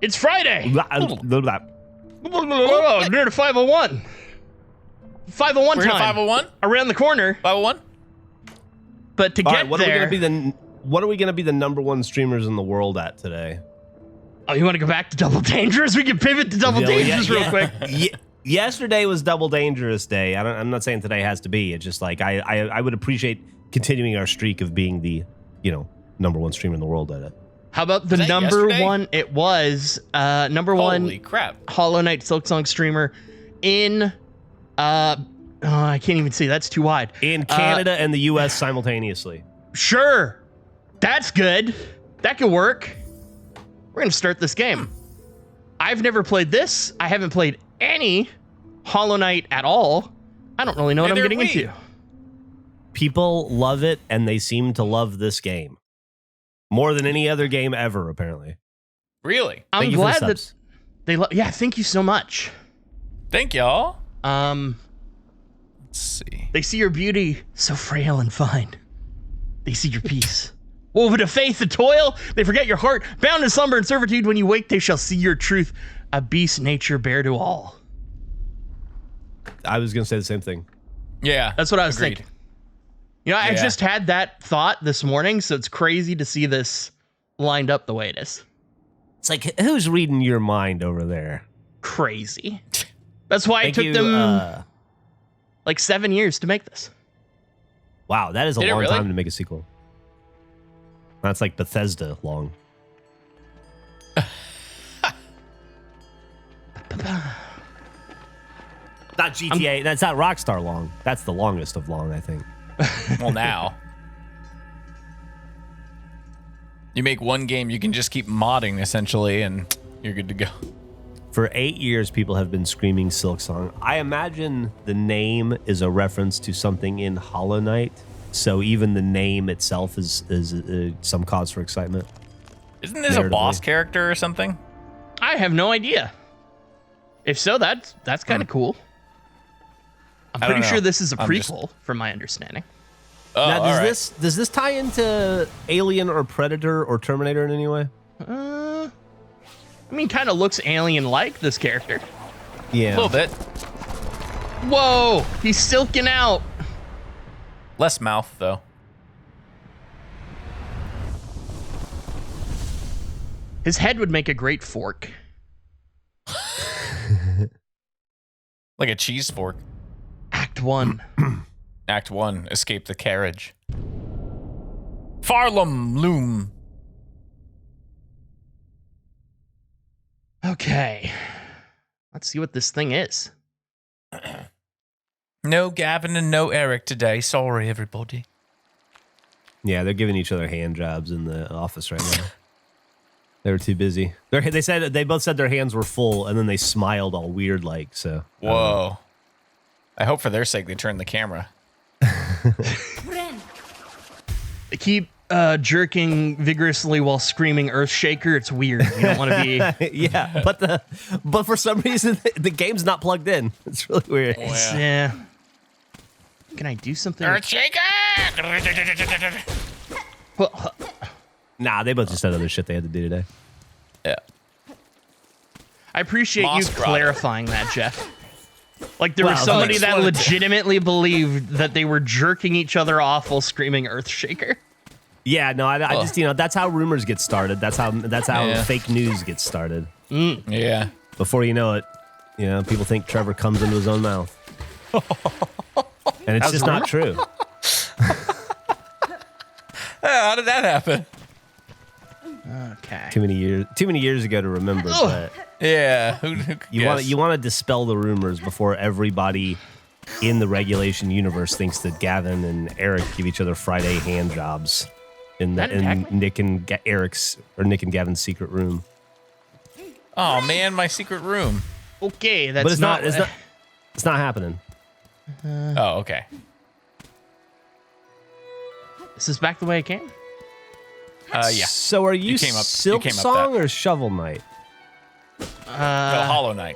It's Friday. Oh, Near to 501. 501 we're time. in 501? Around the corner. 501? But to All get right, what there... are we gonna be the number one streamers in the world at today? Oh, you want to go back to Double Dangerous? We can pivot to Double Dangerous real quick. Yesterday was Double Dangerous Day. I'm not saying today has to be. It's just like I would appreciate continuing our streak of being the number one streamer in the world at it. How about the Was that number yesterday? one? It was number one. Holy crap. Hollow Knight Silksong streamer in I can't even see. That's too wide. In Canada and the US simultaneously. Sure. That's good. That could work. We're going to start this game. I've never played this. I haven't played any Hollow Knight at all. I don't really know what I'm getting into. People love it, and they seem to love this game more than any other game ever, apparently. Really? I'm glad that they yeah, thank you so much. Thank y'all. Let's see. They see your beauty, so frail and fine. They see your peace. Woven of faith and toil, they forget your heart. Bound in slumber and servitude, when you wake, they shall see your truth. A beast nature bare to all. I was going to say the same thing. Yeah. That's what I was agreed. thinking. You know, I just had that thought this morning, so it's crazy to see this lined up the way it is. It's like, who's reading your mind over there? Crazy. That's why it took you, them like 7 years to make this. Wow, that is a Did it long really? time to make a sequel. That's like Bethesda long. Not GTA. That's not Rockstar long. That's the longest of long, I think. Well, now. You make one game, you can just keep modding, essentially, and you're good to go. For 8 years, people have been screaming Silksong. I imagine the name is a reference to something in Hollow Knight, so even the name itself is some cause for excitement. Isn't this a boss character or something? I have no idea. If so, that's kind of cool. I'm pretty sure this is a prequel, from my understanding. Oh, now, all right. does this tie into Alien or Predator or Terminator in any way? I mean, kind of looks alien-like, this character. Yeah. A little bit. Whoa, he's silking out. Less mouth, though. His head would make a great fork. Like a cheese fork. Act 1. Act 1, escape the carriage. Farlum loom. Okay. Let's see what this thing is. No Gavin and no Eric today. Sorry, everybody. Yeah, they're giving each other hand jobs in the office right now. They were too busy. They said they both said their hands were full, and then they smiled all weird like. So. Whoa. I hope for their sake they turn the camera. They keep jerking vigorously while screaming Earthshaker. It's weird. You don't want to be... Yeah, but for some reason, the game's not plugged in. It's really weird. Oh, yeah. Can I do something? Earthshaker! Nah, they both just had other shit they had to do today. Yeah. I appreciate Moss you brought it. clarifying that, Jeff. Like, there was Well, somebody like, that what- legitimately believed that they were jerking each other off while screaming Earthshaker. Yeah, no, I just that's how rumors get started. That's how Yeah. fake news gets started. Yeah. Before you know it, people think Trevor comes into his own mouth, and it's just not true. How did that happen? Okay. Too many years ago to remember. But Yeah. Who you want to dispel the rumors before everybody in the regulation universe thinks that Gavin and Eric give each other Friday hand jobs in Nick and Gavin's secret room. Oh man, my secret room. Okay, that's But it's not happening. Oh, okay. This is back the way it came? Yeah. So are you came up Silksong or Shovel Knight? No, Hollow Knight.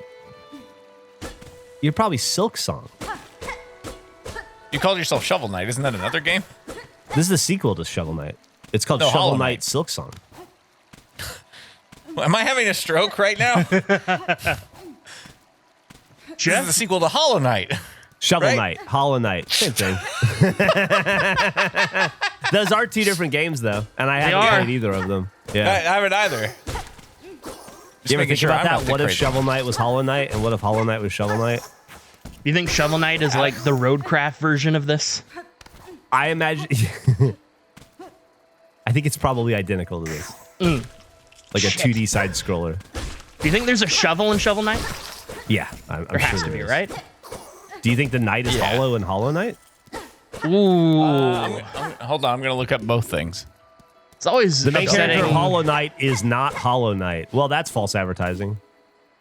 You're probably Silksong. You called yourself Shovel Knight. Isn't that another game? This is the sequel to Shovel Knight. It's called No, Shovel Hollow Knight Knight. Silksong. Am I having a stroke right now? This Geoff? is the sequel to Hollow Knight. Shovel Right? Knight, Hollow Knight, same thing. Those are two different games, though, and I haven't are. played either of them. I Yeah. haven't either. You ever making think sure about I'm not that? the What if crazy- Shovel Knight was Hollow Knight, and what if Hollow Knight was Shovel Knight? You think Shovel Knight is like the Roadcraft version of this? I imagine. I think it's probably identical to this, like a Shit. 2D side scroller. Do you think there's a shovel in Shovel Knight? Yeah, I'm There sure has to be, is. right? Do you think the knight is Yeah. hollow in Hollow Knight? Ooh. Hold on, I'm gonna look up both things. It's always The main upsetting. character of Hollow Knight is not Hollow Knight. Well, that's false advertising.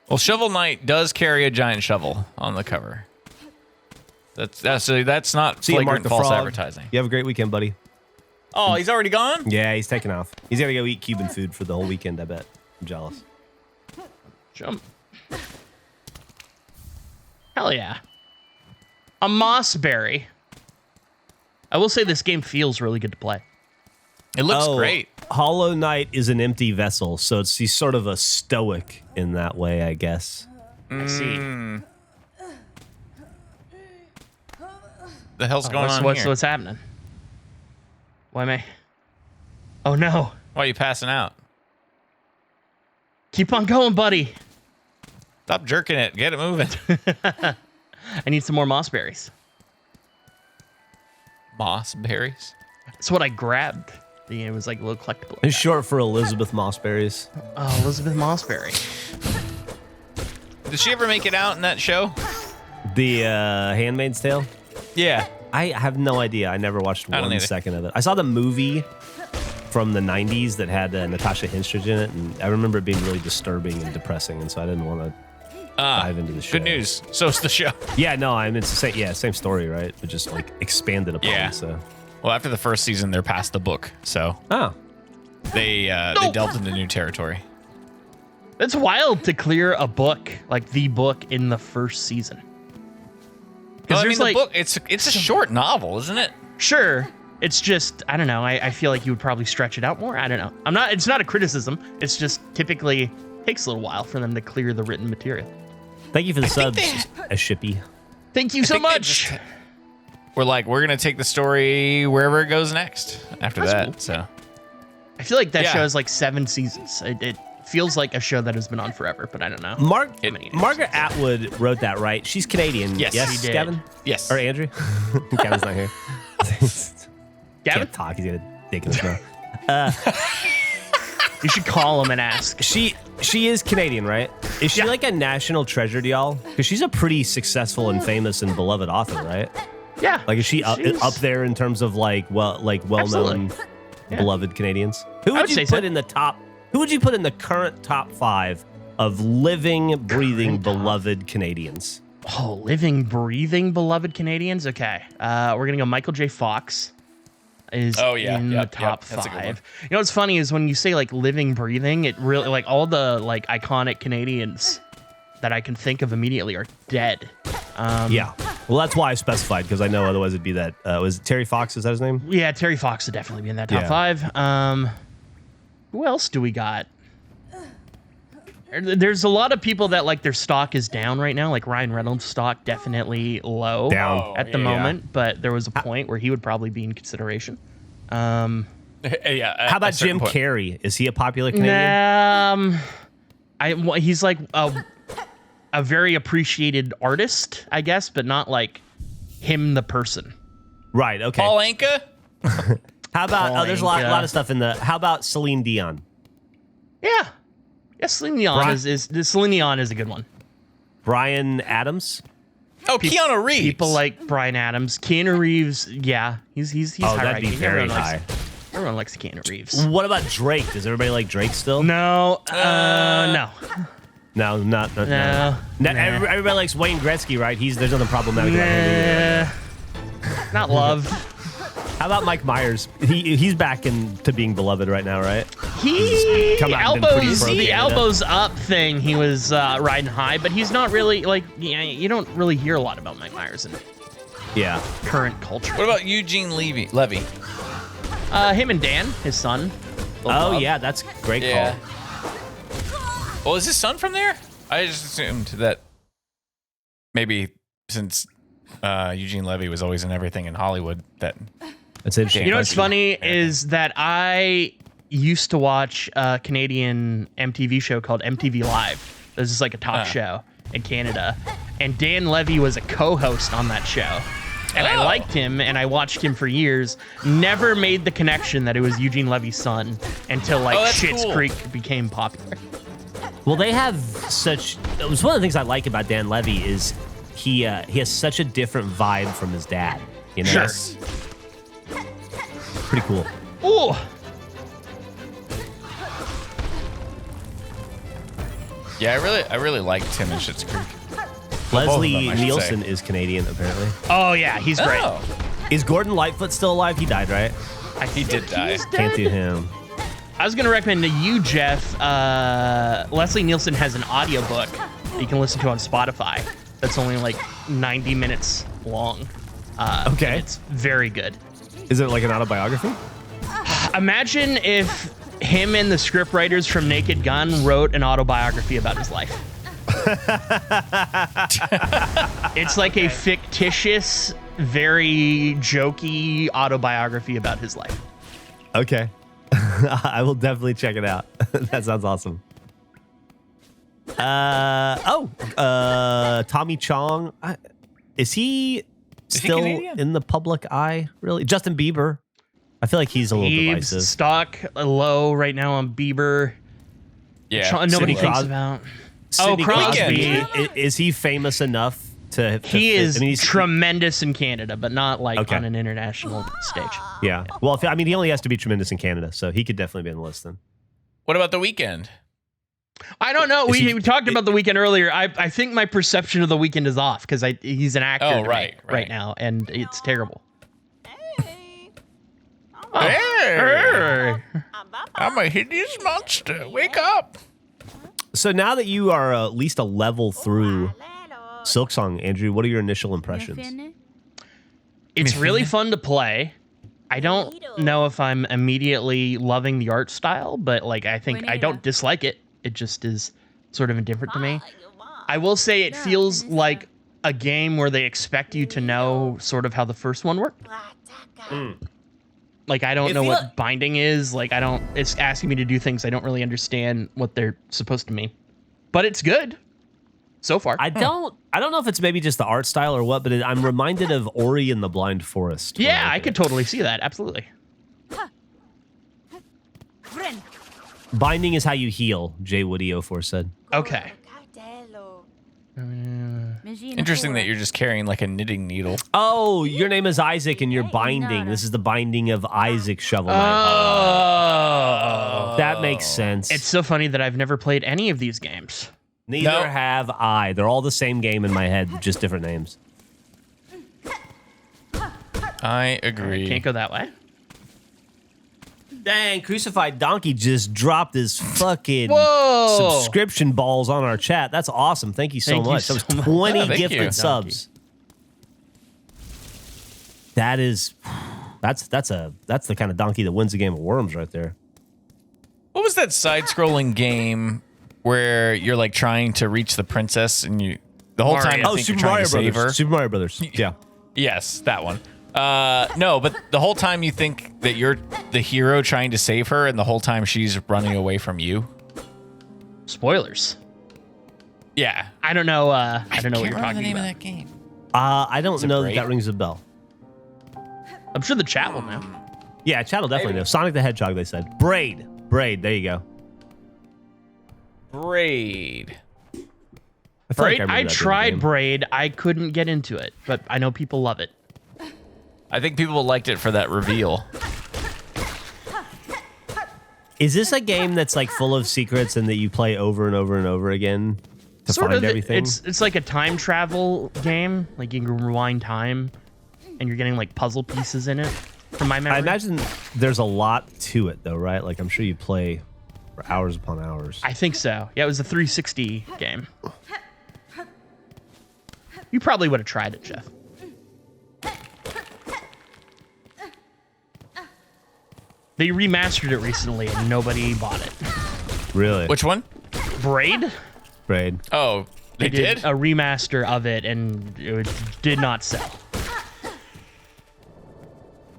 Well, Shovel Knight does carry a giant shovel on the cover. That's not See you, Mark flagrant the false Frog. advertising. You have a great weekend, buddy. Oh, he's already gone? Yeah, he's taking off. He's gonna go eat Cuban food for the whole weekend, I bet. I'm jealous. Jump. Hell yeah. A mossberry. I will say this game feels really good to play. It looks great. Hollow Knight is an empty vessel, so he's sort of a stoic in that way, I guess. I see. The hell's going on here? What's happening? Why am I? Oh no. Why are you passing out? Keep on going, buddy. Stop jerking it. Get it moving. I need some more mossberries. Moss berries. That's what I grabbed. It was like a little collectible. It's short for Elizabeth Mossberries. Oh, Elizabeth Mossberry. Did she ever make it out in that show? The Handmaid's Tale? Yeah. I have no idea. I never watched I don't one either. second of it. I saw the movie from the 90s that had Natasha Henstridge in it, and I remember it being really disturbing and depressing, and so I didn't want to dive into the show. Good news. So's the show. Yeah, no, I mean, it's the same, same story, right? But just like expanded upon. Yeah. So. Well, after the first season, they're past the book, so Oh. they delved into new territory. That's wild to clear a book, like the book in the first season. Well, I mean, there's the like, book, it's a short novel, isn't it? sure, it's just, I don't know. I feel like you would probably stretch it out more. I don't know. It's not a criticism. It's just typically takes a little while for them to clear the written material. Thank you for the think subs, a shippy. Thank you so think they much. just- We're going to take the story wherever it goes next after That's that. cool. So I feel like that Yeah. show has like 7 seasons. It feels like a show that has been on forever, but I don't know. Margaret Atwood wrote that, right? She's Canadian. Yes, yes, she did. Gavin? yes. Or Andrew? Gavin's not here. Gavin, Can't talk. He's got a dick in his mouth. you should call him and ask. She is Canadian, right? Is she Yeah. like a national treasure to y'all? Because she's a pretty successful and famous and beloved author, right? Yeah. Like, is she she's- up there in terms of well-known, Absolutely. Yeah. beloved Canadians? Who I would would you say put so. in the top? Who would you put in the current top 5 of living, breathing, Current top. beloved Canadians? Oh, living, breathing, beloved Canadians. Okay, we're gonna go. Michael J. Fox is Oh, yeah. in Yep, the top yep. That's a good one. 5. You know what's funny is when you say like living, breathing, it really like all the like iconic Canadians that I can think of immediately are dead. Yeah. Well, that's why I specified, because I know otherwise it'd be that. Was it Terry Fox? Is that his name? Yeah, Terry Fox would definitely be in that top Yeah. 5. Who else do we got? There's a lot of people that like their stock is down right now. Like Ryan Reynolds' stock definitely low Down. at the yeah. moment, but there was a point where he would probably be in consideration. Yeah. How about Jim Carrey? Is he a popular Canadian? He's like a very appreciated artist, I guess, but not like him the person. Right. Okay. Paul Anka? How about? Paul There's a lot Anka. of stuff in the. How about Celine Dion? Yeah, Celine Dion Celine Dion is a good one. Brian Adams. Oh, Keanu Reeves. People like Brian Adams, Keanu Reeves. Yeah, he's Oh, high that'd be ranking. very high. Everyone likes Keanu Reeves. What about Drake? Does everybody like Drake still? No, no. No, not. Everybody likes Wayne Gretzky, right? There's nothing problematic about him. Not love. How about Mike Myers? He's back into being beloved right now, right? He come out and been pretty pro the Canada. elbows up thing. He was riding high, but he's not really like. You don't really hear a lot about Mike Myers in Yeah. current culture. What about Eugene Levy? Him and Dan, his son. Oh yeah, that's great Yeah. call. Well, is his son from there? I just assumed that maybe since Eugene Levy was always in everything in Hollywood, that That's interesting. You know what's funny is that I used to watch a Canadian MTV show called MTV Live. This is like a talk show in Canada. And Dan Levy was a co-host on that show. And I liked him, and I watched him for years. Never made the connection that it was Eugene Levy's son until like Schitt's Creek became popular. Well, they have such. It was one of the things I like about Dan Levy is he has such a different vibe from his dad. You know, Sure. Pretty cool. Ooh. Yeah, I really liked him in Schitt's Creek. Leslie them, I should Nielsen say. is Canadian, apparently. Oh yeah, he's great. Oh, Is Gordon Lightfoot still alive? He died, right? he did die. Can't do him. I was gonna recommend to you, Geoff. Leslie Nielsen has an audiobook that you can listen to on Spotify. That's only like 90 minutes long. Okay. and it's very good. Is it like an autobiography? Imagine if him and the scriptwriters from Naked Gun wrote an autobiography about his life. It's like a fictitious, very jokey autobiography about his life. Okay. I will definitely check it out. That sounds awesome. Tommy Chong. Is he still Canadian? in the public eye, really? Justin Bieber. I feel like he's a little Biebs divisive. stock low right now on Bieber. Yeah, Nobody Sidney thinks Crosby. about. Sidney Crosby. Is he famous enough to He fit? is I mean, he's tremendous in Canada, but not like Okay. on an international stage. Yeah. Well, I mean, he only has to be tremendous in Canada, so he could definitely be on the list then. What about The Weeknd? I don't know. Is We he- talked about The Weeknd earlier. I think my perception of The Weeknd is off because he's an actor Oh, to me right. right now, and it's terrible. Hey, I'm a hideous monster. Wake up. So now that you are at least a level through Silksong, Andrew, what are your initial impressions? It's really fun to play. I don't know if I'm immediately loving the art style, but like I think I don't dislike it. It just is sort of indifferent to me. I will say it feels like a game where they expect you to know sort of how the first one worked. Like I don't know what binding is. Like it's asking me to do things I don't really understand what they're supposed to mean. But it's good so far. I don't know if it's maybe just the art style or what, but I'm reminded of Ori and the Blind Forest. when Yeah, look I at could it. totally see that. Absolutely. Binding is how you heal, Jay Woody 04 said. Okay. Interesting that you're just carrying like a knitting needle. Oh, your name is Isaac and you're binding. This is the binding of Isaac Shovel Knight. Oh. That makes sense. It's so funny that I've never played any of these games. Neither No. have I. They're all the same game in my head, just different names. I agree. Can't go that way. Dang, Crucified Donkey just dropped his fucking Whoa. subscription balls on our chat. That's awesome. Thank you so Thank you much. so That was much. 20 Yeah, thank gifted you. subs. That's the kind of donkey that wins the game of Worms right there. What was that side-scrolling game where you're like trying to reach the princess and you the whole time Mario. you think you're trying to save her? Super Mario Brothers. Yeah. Yes, that one. No, but the whole time you think that you're the hero trying to save her, and the whole time she's running away from you. Spoilers. Yeah. I don't know. I don't know what you're Can't remember talking the name about. of that game. I don't it know Braid? that rings a bell. I'm sure the chat will know. Yeah, chat will definitely Maybe. know. Sonic the Hedgehog, they said. Braid. There you go. Braid. I feel Braid. remember I that tried game. Braid. I couldn't get into it, but I know people love it. I think people liked it for that reveal. Is this a game that's like full of secrets and that you play over and over and over again to Sort find of. everything? It's like a time travel game. Like you can rewind time, and you're getting like puzzle pieces in it. From my memory, I imagine there's a lot to it though, right? Like I'm sure you play for hours upon hours. I think so. Yeah, it was a 360 game. You probably would have tried it, Geoff. They remastered it recently and nobody bought it. Really? Which one? Braid? Braid. Oh, they did? a remaster of it and it did not sell.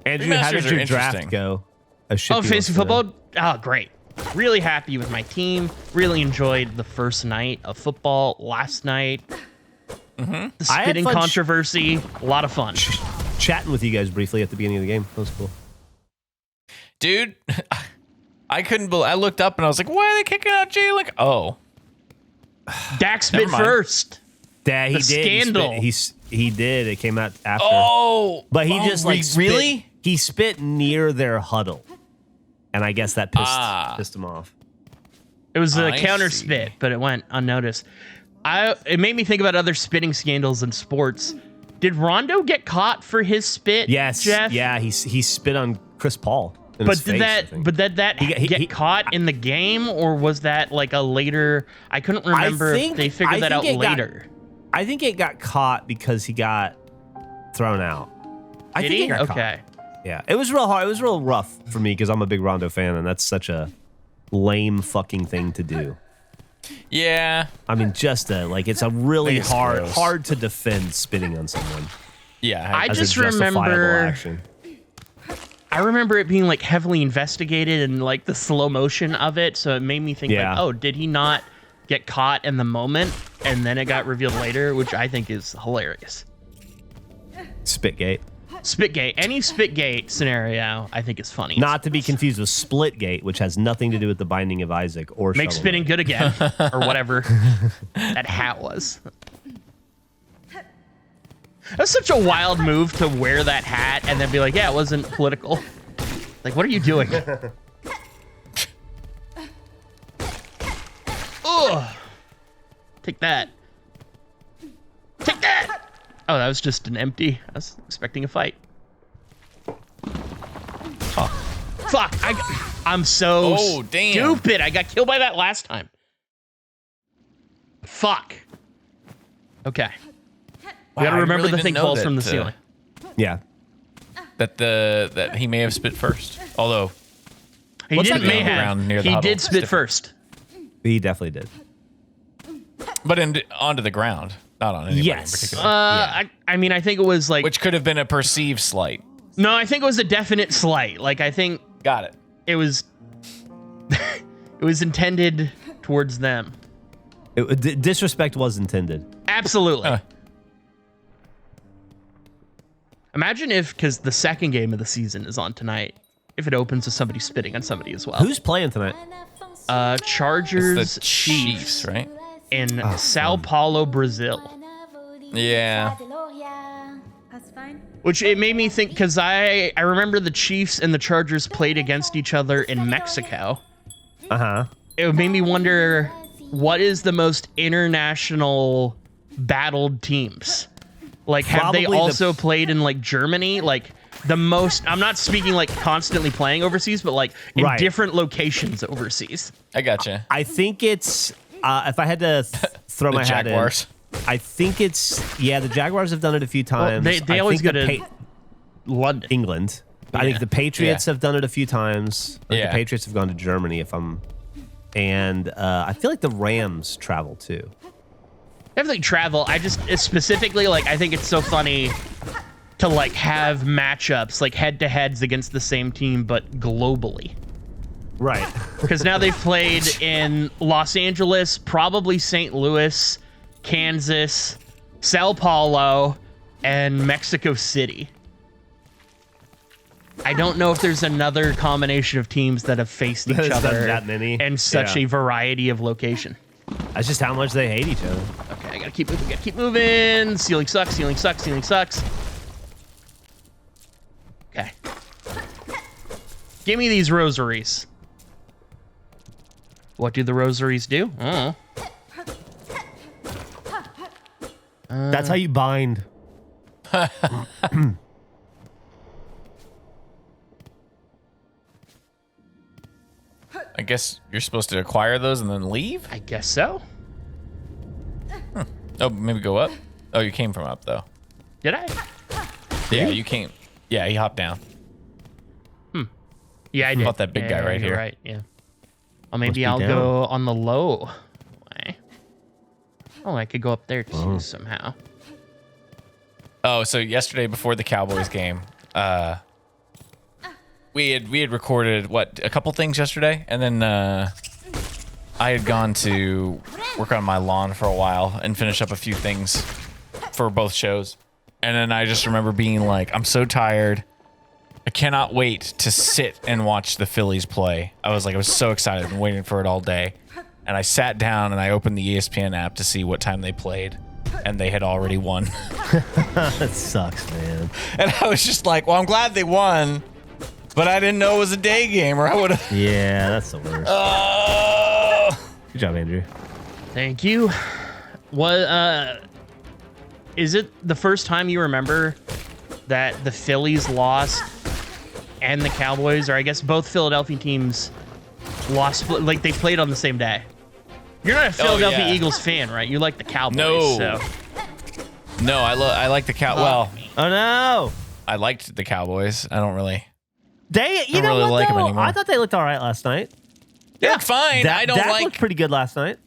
Andrew, how did Remasters are your draft interesting. go? Fantasy football? Oh, great. Really happy with my team. Really enjoyed the first night of football last night. The spitting controversy, a lot of fun. Chatting with you guys briefly at the beginning of the game. That was cool. Dude, I couldn't believe. I looked up and I was like, "Why are they kicking out Jay?" Like, oh, Dak spit mind. first. Yeah, he The did. scandal. He did. It came out after. oh, But he oh, just like spit, really? He spit near their huddle, and I guess that pissed him off. It was a I counter see. spit, but it went unnoticed. It made me think about other spitting scandals in sports. Did Rondo get caught for his spit? Yes. Jeff? Yeah. He spit on Chris Paul. In But his did face, I that? think. But did that get caught in the game, or was that like a later? I couldn't remember if they figured that out later. I think it got caught because he got thrown out. I Did think he? it got Okay. caught. Yeah, it was real hard. It was real rough for me because I'm a big Rondo fan, and that's such a lame fucking thing to do. Yeah, I mean, it's a really It's hard gross. hard to defend spitting on someone. yeah. I as just a justifiable remember. action. I remember it being like heavily investigated and like the slow motion of it, so it made me think Yeah. like, oh, did he not get caught in the moment and then it got revealed later, which I think is hilarious. Spitgate. Spitgate, any Spitgate scenario, I think is funny. Not to be confused with Splitgate, which has nothing to do with the Binding of Isaac or Make Shovel spitting Knight. good again, or whatever that hat was. That's such a wild move to wear that hat and then be like, yeah, it wasn't political. Like, what are you doing? Ugh. Take that. Take that! Oh, that was just an empty. I was expecting a fight. Huh. Fuck! I'm so damn. stupid. I got killed by that last time. Fuck. Okay. We gotta I remember really the didn't thing know falls that, from the ceiling. Yeah. That he may have spit first. Although He What's didn't that may going have. around near the He huddle? did It's spit different. first. He definitely did. but onto the ground, not on anybody Yes. in particular. I mean, I think it was like Which could have been a perceived slight. no, I think it was a definite slight. Like I think Got it. it was it was intended towards them. Disrespect was intended. Absolutely. Imagine if, because the second game of the season is on tonight, if it opens with somebody spitting on somebody as well. Who's playing tonight? Chargers It's the Chiefs, right? in Sao Paulo, Brazil. Yeah. Which it made me think, because I remember the Chiefs and the Chargers played against each other in Mexico. Uh-huh. It made me wonder, what is the most international battled teams? Like, have they Probably also played in, like, Germany? Like, the most... I'm not speaking, like, constantly playing overseas, but, like, in Right. different locations overseas. I gotcha. I think it's if I had to throw The my hat in, Jaguars. I think it's the Jaguars have done it a few times. they I always think go the to London. England. I think the Patriots have done it a few times. I think Yeah. the Patriots have gone to Germany and I feel like the Rams travel too. Definitely travel. I just specifically, like, I think it's so funny to, like, have matchups, like, head-to-heads against the same team, but globally. Right. Because now they've played in Los Angeles, probably St. Louis, Kansas, Sao Paulo, and Mexico City. I don't know if there's another combination of teams that have faced each There's not other that many. and such Yeah. a variety of location. That's just how much they hate each other. Okay, I gotta keep moving, gotta keep moving. Ceiling sucks, ceiling sucks, ceiling sucks. Okay. Give me these rosaries. What do the rosaries do? Oh. That's how you bind. I guess you're supposed to acquire those and then leave? I guess so. Oh, maybe go up? Oh, you came from up, though. Did I? Yeah, you came. Yeah, he hopped down. Yeah, I did. About that big guy right you're here. Right. Yeah. Well, maybe be I'll down. go on the low way. Oh, I could go up there too somehow. Oh, so yesterday before the Cowboys game, we had recorded a couple things yesterday, and then I had gone to work on my lawn for a while and finish up a few things for both shows. And then I just remember being like, I'm so tired. I cannot wait to sit and watch the Phillies play. I was so excited and waiting for it all day. And I sat down and I opened the ESPN app to see what time they played. And they had already won. That sucks, man. And I was just like, well, I'm glad they won, but I didn't know it was a day game or I would have. Yeah, that's the worst. Good job, Andrew. Thank you. What? Is it the first time you remember that the Phillies lost and the Cowboys, or I guess both Philadelphia teams lost, like they played on the same day? You're not a Philadelphia Eagles fan, right? You like the Cowboys. No. So. No, I like the Well, Oh no. I liked the Cowboys. I don't really. You know really what like 'em though? anymore. I thought they looked all right last night. They look fine. I don't Dak like. looked pretty good last night.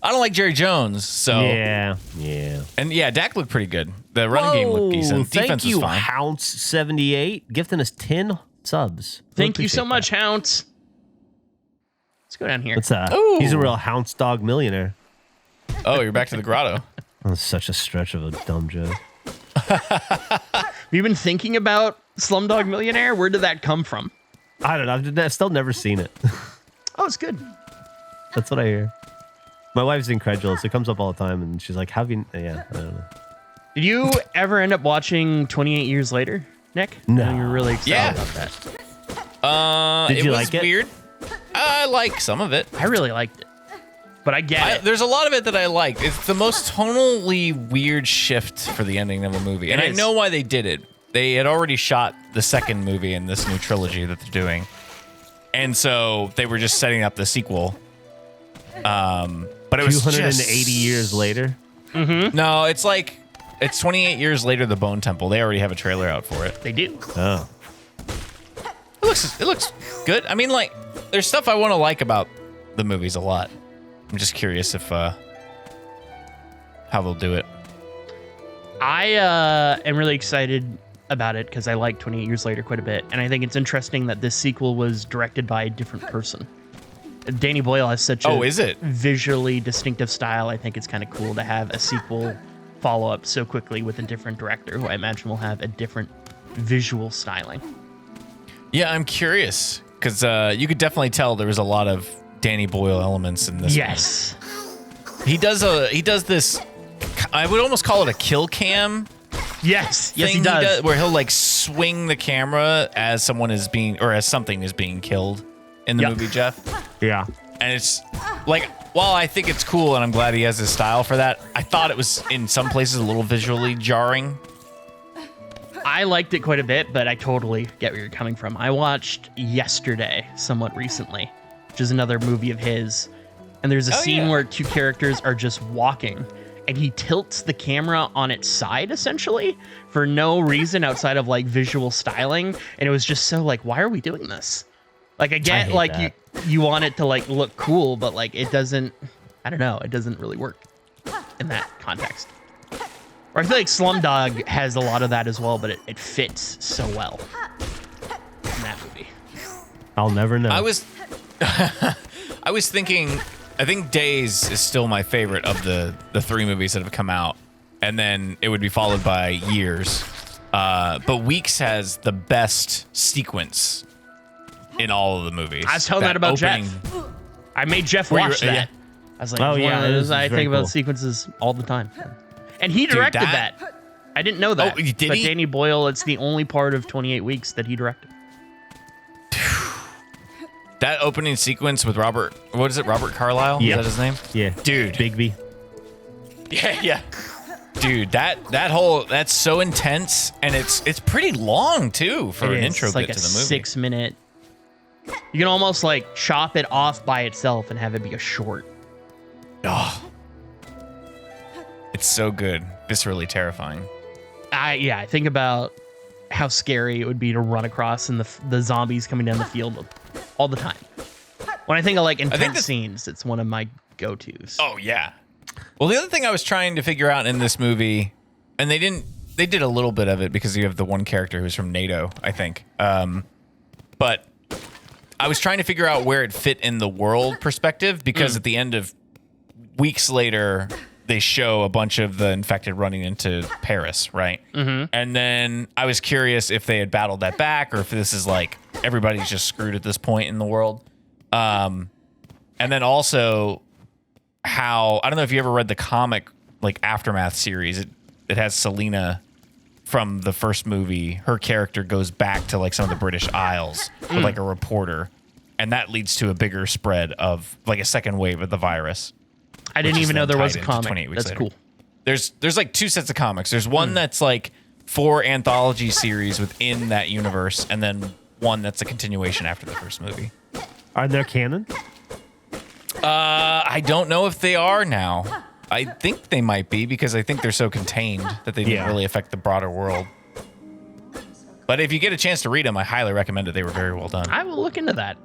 I don't like Jerry Jones. So Yeah. And yeah, Dak looked pretty good. The running game looked decent. Thank Defense you, was fine. Hounce78, gifting us 10 subs. Thank you so much, Hounce. Let's go down here. What's that? Ooh. He's a real Hounce dog millionaire. Oh, you're back to the grotto. That's such a stretch of a dumb joke. Have you been thinking about Slumdog Millionaire? Where did that come from? I don't know. I've still never seen it. Oh, it's good. That's what I hear. My wife's incredulous. It comes up all the time, and she's like, "Have you?" Yeah, I don't know. Did you ever end up watching 28 Years Later, Nick? No. I know you're really excited Yeah. about that. Did It you was like it? weird. I like some of it. I really liked it, but I get it. There's a lot of it that I liked. It's the most tonally weird shift for the ending of a movie. And It I is. know why they did it. They had already shot the second movie in this new trilogy that they're doing. And so they were just setting up the sequel. But it was 280 years later. No, it's 28 years later, The Bone Temple. They already have a trailer out for it. They do. Oh, It looks good. I mean, like, there's stuff I want to like about the movies a lot. I'm just curious if how they'll do it. I am really excited about it because I like 28 Years Later quite a bit, and I think it's interesting that this sequel was directed by a different person. Danny Boyle has such a Is it? visually distinctive style. I think it's kind of cool to have a sequel follow up so quickly with a different director, who I imagine will have a different visual styling. Yeah, I'm curious because you could definitely tell there was a lot of Danny Boyle elements in this. Yes. one. He does this. I would almost call it a kill cam. Yes, Thing he does. where he'll like swing the camera as someone is being or as something is being killed in the Yep. movie, Geoff. yeah. And it's like, while I think it's cool and I'm glad he has his style for that, I thought it was in some places a little visually jarring. I liked it quite a bit, but I totally get where you're coming from. I watched Yesterday somewhat recently, which is another movie of his. And there's a scene where two characters are just walking, and he tilts the camera on its side, essentially, for no reason outside of, like, visual styling. And it was just so, like, why are we doing this? Like, I get, hate like, that. you want it to, like, look cool, but, like, it doesn't, I don't know, it doesn't really work in that context. Or I feel like Slumdog has a lot of that as well, but it fits so well in that movie. I'll never know. I was thinking, I think Days is still my favorite of the three movies that have come out, and then it would be followed by Years. But Weeks has the best sequence in all of the movies. I was telling that about opening- Jeff. I made Jeff Were you- watch that. yeah. I was like, Oh, it's one yeah, of those this is I very think about cool. sequences all the time. And he directed that- that. I didn't know that. Oh, did but he? Danny Boyle, it's the only part of 28 Weeks that he directed. That opening sequence with Robert Carlyle? Yeah. Is that his name? yeah. Dude. Bigby. Yeah. Dude, that's so intense, and it's pretty long too for It an is. intro It's like bit a to the movie. 6 minute. You can almost like chop it off by itself and have it be a short. Oh. It's so good. Viscerally terrifying. I think about how scary it would be to run across and the zombies coming down the field all the time. When I think of like intense scenes, it's one of my go-tos. Oh yeah. Well, the other thing I was trying to figure out in this movie, and they did a little bit of it because you have the one character who's from NATO, I think. But I was trying to figure out where it fit in the world perspective because at the end of weeks later, they show a bunch of the infected running into Paris, right? Mm-hmm. And then I was curious if they had battled that back or if this is like everybody's just screwed at this point in the world. And then also how, I don't know if you ever read the comic like Aftermath series. It has Selena from the first movie. Her character goes back to like some of the British Isles with like a reporter, and that leads to a bigger spread of like a second wave of the virus. I didn't even know there was a comic. That's later. Cool. There's like two sets of comics. There's one that's like 4 anthology series within that universe, and then one that's a continuation after the first movie. Are there canon? I don't know if they are now. I think they might be because I think they're so contained that they didn't really affect the broader world. But if you get a chance to read them, I highly recommend it. They were very well done. I will look into that.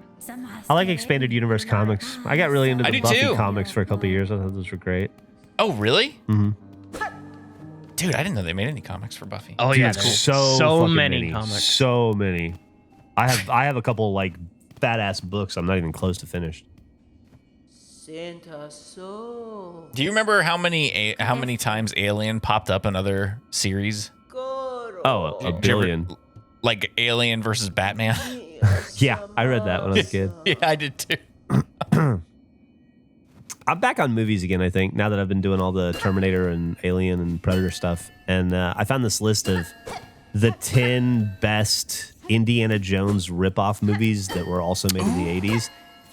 I like expanded universe comics. I got really into the Buffy comics for a couple of years. I thought those were great. Oh, really? Mm-hmm. Dude, I didn't know they made any comics for Buffy. Oh, yeah, cool. So many comics. So many. I have a couple like badass books. I'm not even close to finished. Do you remember how many times Alien popped up in other series? Oh, a billion. Like Alien versus Batman. Yeah, I read that when I was a kid. Yeah, I did too. I'm back on movies again, I think, now that I've been doing all the Terminator and Alien and Predator stuff. And I found this list of the 10 best Indiana Jones ripoff movies that were also made in the 80s.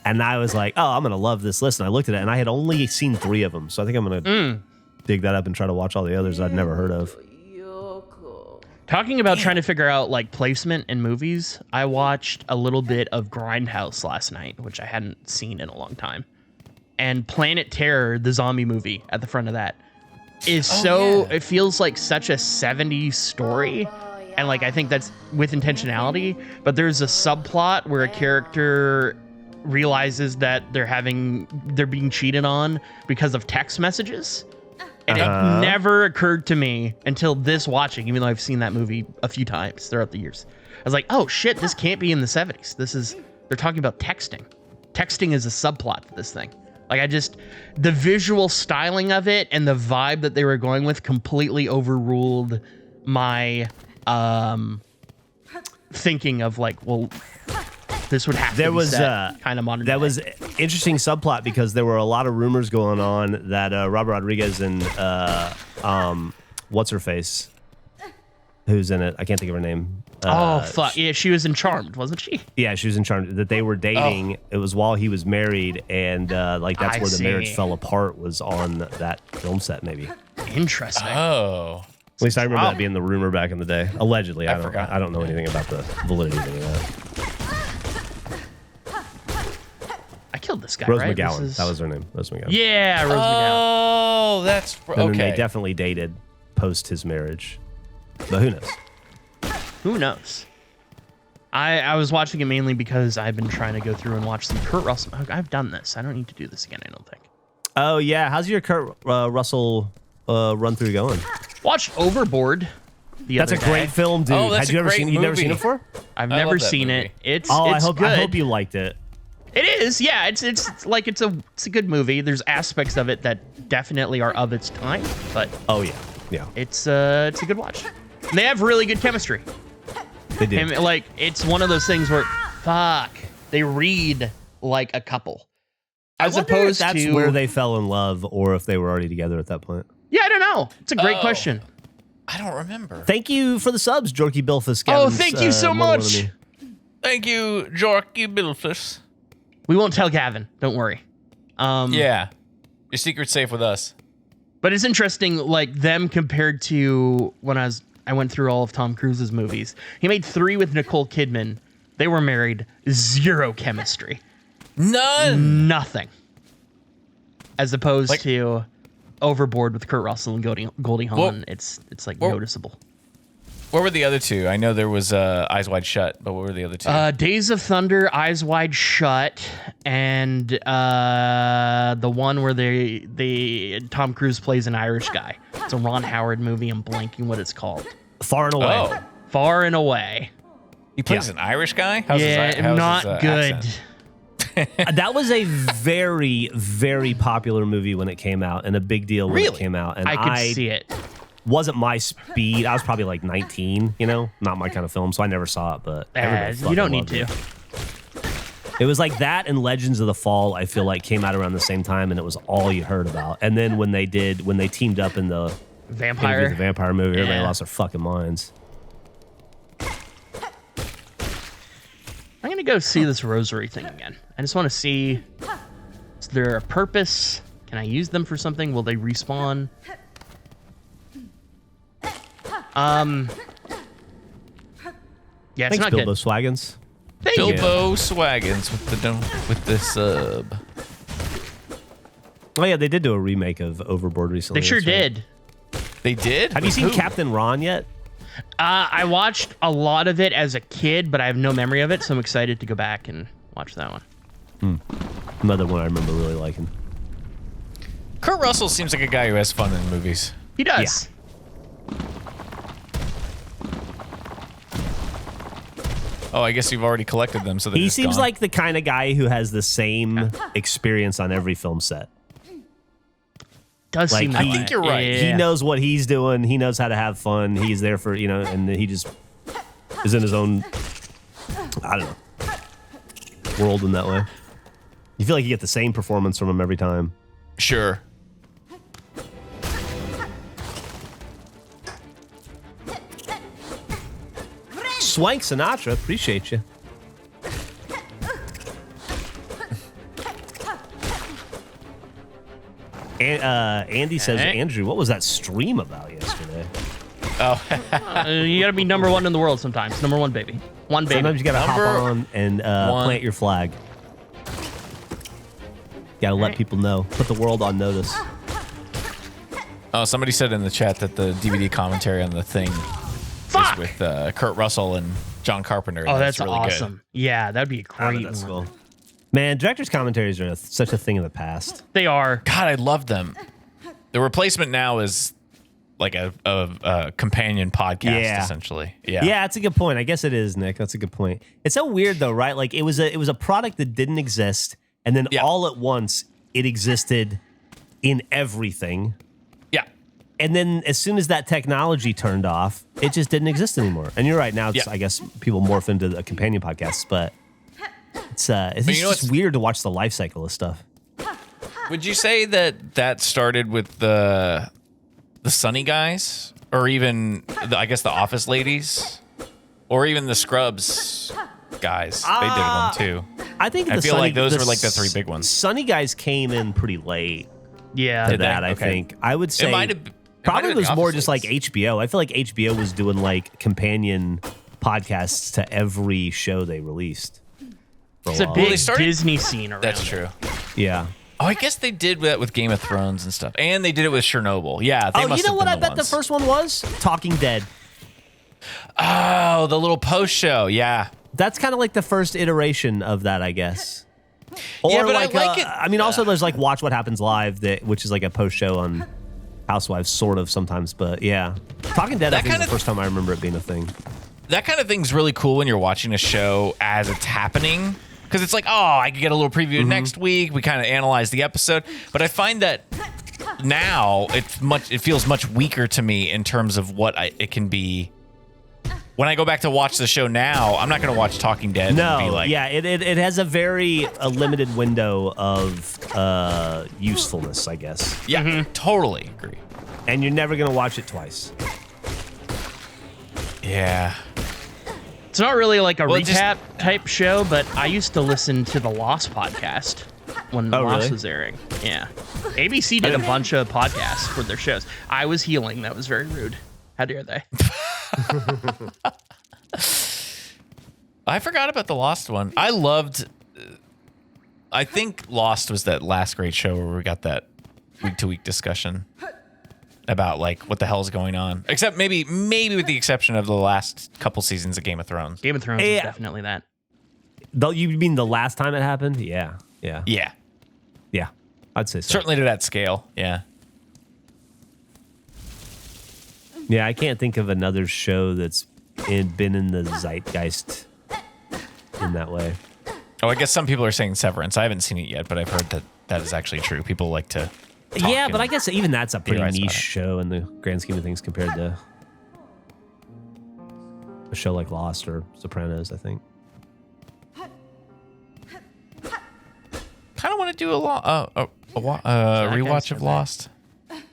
And I was like, oh, I'm going to love this list. And I looked at it, and I had only seen 3 of them. So I think I'm going to dig that up and try to watch all the others I'd never heard of. Talking about trying to figure out like placement in movies, I watched a little bit of Grindhouse last night, which I hadn't seen in a long time. And Planet Terror, the zombie movie at the front of that, is it feels like such a 70s story. And like, I think that's with intentionality, but there's a subplot where a character realizes that they're being cheated on because of text messages. And it never occurred to me until this watching, even though I've seen that movie a few times throughout the years. I was like, oh shit, this can't be in the 70s. They're talking about texting. Texting is a subplot to this thing. Like the visual styling of it and the vibe that they were going with completely overruled my thinking of like, well, this would have to be set kind of modern. That was interesting subplot because there were a lot of rumors going on that Robert Rodriguez and what's her face, who's in it? I can't think of her name. Fuck yeah, she was in Charmed, wasn't she? Yeah, she was in Charmed. That they were dating. It was while he was married, and like that's where the marriage fell apart. Was on that film set, maybe. Interesting. Oh. At least I remember that being the rumor back in the day. Allegedly, I don't know anything about the validity of any of that. I killed this guy, Rose right? McGowan. That was her name. Rose McGowan. Yeah, Rose McGowan. Oh, that's okay. And then they definitely dated post his marriage. But who knows? Who knows? I was watching it mainly because I've been trying to go through and watch some Kurt Russell. I've done this. I don't need to do this again, I don't think. Oh, yeah. How's your Kurt Russell run through going? Watched Overboard the other day. That's a great film, dude. Oh, that's Had you a ever great seen? movie. You've never seen it before? I've never seen it. It's good. I hope you liked it. It is, yeah. It's a good movie. There's aspects of it that definitely are of its time, but yeah. It's a good watch. And they have really good chemistry. They do. And like it's one of those things where they read like a couple. As opposed if that's to where they fell in love or if they were already together at that point. Yeah, I don't know. It's a great question. I don't remember. Thank you for the subs, Jorky Bilfus. Oh, thank you so much. Thank you, Jorky Bilfus. We won't tell Gavin. Don't worry. Yeah. Your secret's safe with us. But it's interesting, like them compared to when I went through all of Tom Cruise's movies. He made 3 with Nicole Kidman. They were married. 0 chemistry. None. Nothing. As opposed to Overboard with Kurt Russell and Goldie Hawn. It's like noticeable. What were the other two? I know there was Eyes Wide Shut, but what were the other two? Days of Thunder, Eyes Wide Shut, and the one where Tom Cruise plays an Irish guy. It's a Ron Howard movie. I'm blanking what it's called. Far and Away. Oh, Far and Away. he plays an Irish guy? How's Not his good. accent? That was a very, very popular movie when it came out, and a big deal when it came out. And I could see it. Wasn't my speed. I was probably like 19, not my kind of film, so I never saw it, but everybody You don't need fucking to. loved it. It was like that and Legends of the Fall, I feel like, came out around the same time, and it was all you heard about. And then when they teamed up in the Vampire movie, everybody lost their fucking minds. I'm going to go see this rosary thing again. I just want to see, is there a purpose? Can I use them for something? Will they respawn? Yeah, it's Thanks, not Bilbo good. Swaggins. Thank you. Bilbo Swaggins with the sub. Oh yeah, they did do a remake of Overboard recently. They sure that's right. did. They did? Have you seen Captain Ron yet? I watched a lot of it as a kid, but I have no memory of it, so I'm excited to go back and watch that one. Another one I remember really liking. Kurt Russell seems like a guy who has fun in movies. He does. Oh, I guess you've already collected them, so they're He just seems gone. like the kind of guy who has the same experience on every film set. Does Like, seem that I way. think you're right. Yeah. He knows what he's doing. He knows how to have fun. He's there for, and he just is in his own, I don't know, world in that way. You feel like you get the same performance from him every time. Sure. Swank Sinatra, appreciate you. And, Andy says, Andrew, what was that stream about yesterday? You gotta be number one in the world sometimes. Number one, baby. One baby. Sometimes you gotta hop on and plant your flag. Gotta let people know. Put the world on notice. Oh, somebody said in the chat that the DVD commentary on The Thing Fuck! is with Kurt Russell and John Carpenter. And Oh, that's really awesome. Good. Yeah, that'd be a great That's one. cool. Man, director's commentaries are such a thing of the past. They are. God, I love them. The replacement now is like a companion podcast, essentially. Yeah. Yeah, that's a good point. I guess it is, Nick. That's a good point. It's so weird though, right? Like it was a product that didn't exist, and then all at once it existed in everything. Yeah. And then as soon as that technology turned off, it just didn't exist anymore. And you're right, now it's, I guess people morph into the companion podcasts, but it's just weird to watch the life cycle of stuff. Would you say that started with the Sunny guys, or even I guess the Office ladies, or even the Scrubs guys? They did one too. I think I feel like those were like the three big ones. Sunny guys came in pretty late. Yeah. To that, I think. I would say probably was more just like HBO. I feel like HBO was doing like companion podcasts to every show they released. It's a big Disney scene around. That's true. Yeah. Oh, I guess they did that with Game of Thrones and stuff, and they did it with Chernobyl. Yeah. They You know what I bet the first one was? Talking Dead. Oh, the little post show. Yeah. That's kind of like the first iteration of that, I guess. Or yeah, but like, I like it. I mean, also there's like Watch What Happens Live, which is like a post show on Housewives, sort of sometimes. But yeah, Talking Dead. I think is the first time I remember it being a thing. That kind of thing's really cool when you're watching a show as it's happening, because it's like, oh, I could get a little preview next week. We kind of analyze the episode, but I find that now it feels much weaker to me in terms of what it can be. When I go back to watch the show now, I'm not going to watch Talking Dead. No, and be like, yeah, it has a very limited window of usefulness, I guess. Yeah, totally agree. And you're never going to watch it twice. Yeah. It's not really like a recap type show, but I used to listen to the Lost podcast when Lost was airing. Yeah. ABC did a bunch of podcasts for their shows. I was healing. That was very rude. How dare they? I forgot about the Lost one. I think Lost was that last great show where we got that week-to-week discussion. about like what the hell's going on. Except maybe with the exception of the last couple seasons of Game of Thrones. Game of Thrones is definitely that. You mean the last time it happened? Yeah. Yeah. I'd say so. Certainly to that scale. Yeah. Yeah, I can't think of another show that's been in the zeitgeist in that way. Oh, I guess some people are saying Severance. I haven't seen it yet, but I've heard that is actually true. People like to talk. Yeah, but I guess even that's a pretty theorize niche about it. show in the grand scheme of things compared to a show like Lost or Sopranos, I think. Kind of want to do a rewatch of Lost.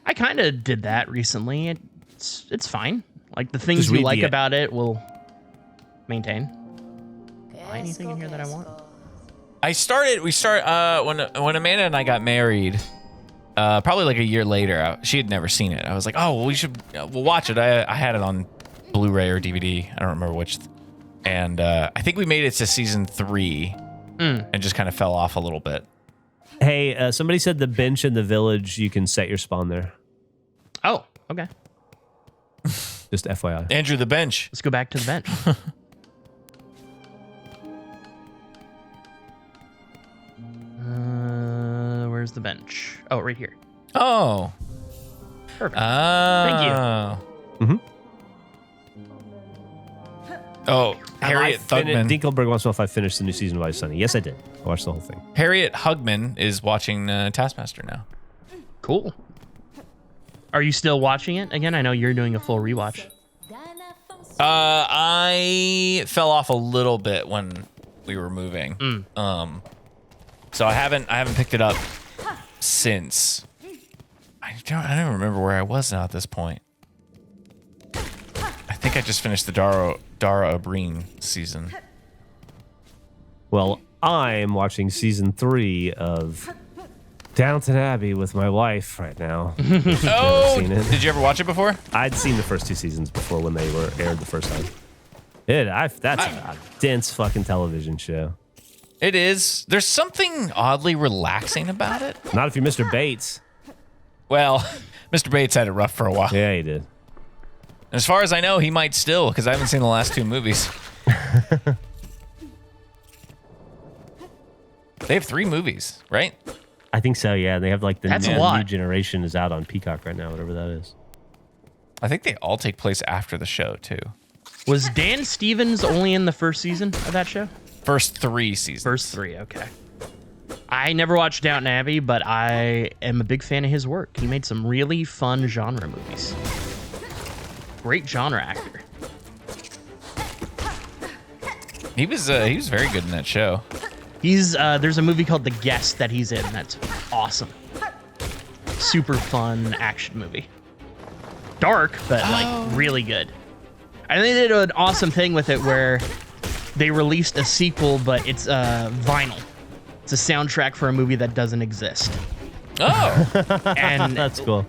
I kind of did that recently. It's fine. Like the things Just you read like the- about it will maintain. Anything in here that I want? We started when Amanda and I got married, probably like a year later. She had never seen it. I was like, oh, well, we'll watch it. I had it on Blu-ray or DVD. I don't remember which. And I think we made it to season 3 and just kind of fell off a little bit. Hey, somebody said the bench in the village, you can set your spawn there. Oh, okay. Just FYI. Andrew, the bench. Let's go back to the bench. Where's the bench? Oh, right here. Oh. Perfect. Thank you. Mm-hmm. Oh, Harriet Thugman. Dinkelberg wants to know if I finished the new season of Always Sunny. Yes, I did. I watched the whole thing. Harriet Hugman is watching Taskmaster now. Cool. Are you still watching it again? I know you're doing a full rewatch. I fell off a little bit when we were moving. So I haven't picked it up since. I don't remember where I was now at this point. I think I just finished the Dara O'Brien season. Well, I'm watching season 3 of Downton Abbey with my wife right now. Oh, seen it. Did you ever watch it before? I'd seen the first 2 seasons before when they were aired the first time. That's a dense fucking television show. It is. There's something oddly relaxing about it. Not if you're Mr. Bates. Well, Mr. Bates had it rough for a while. Yeah, he did. As far as I know, he might still, because I haven't seen the last 2 movies. They have 3 movies, right? I think so, yeah. They have like the That's a new lot. generation is out on Peacock right now, whatever that is. I think they all take place after the show, too. Was Dan Stevens only in the first season of that show? First 3 seasons. First 3, okay. I never watched Downton Abbey, but I am a big fan of his work. He made some really fun genre movies. Great genre actor. He was very good in that show. There's a movie called The Guest that he's in that's awesome. Super fun action movie. Dark, but like really good. And they did an awesome thing with it where they released a sequel, but it's vinyl. It's a soundtrack for a movie that doesn't exist. Oh. And That's cool.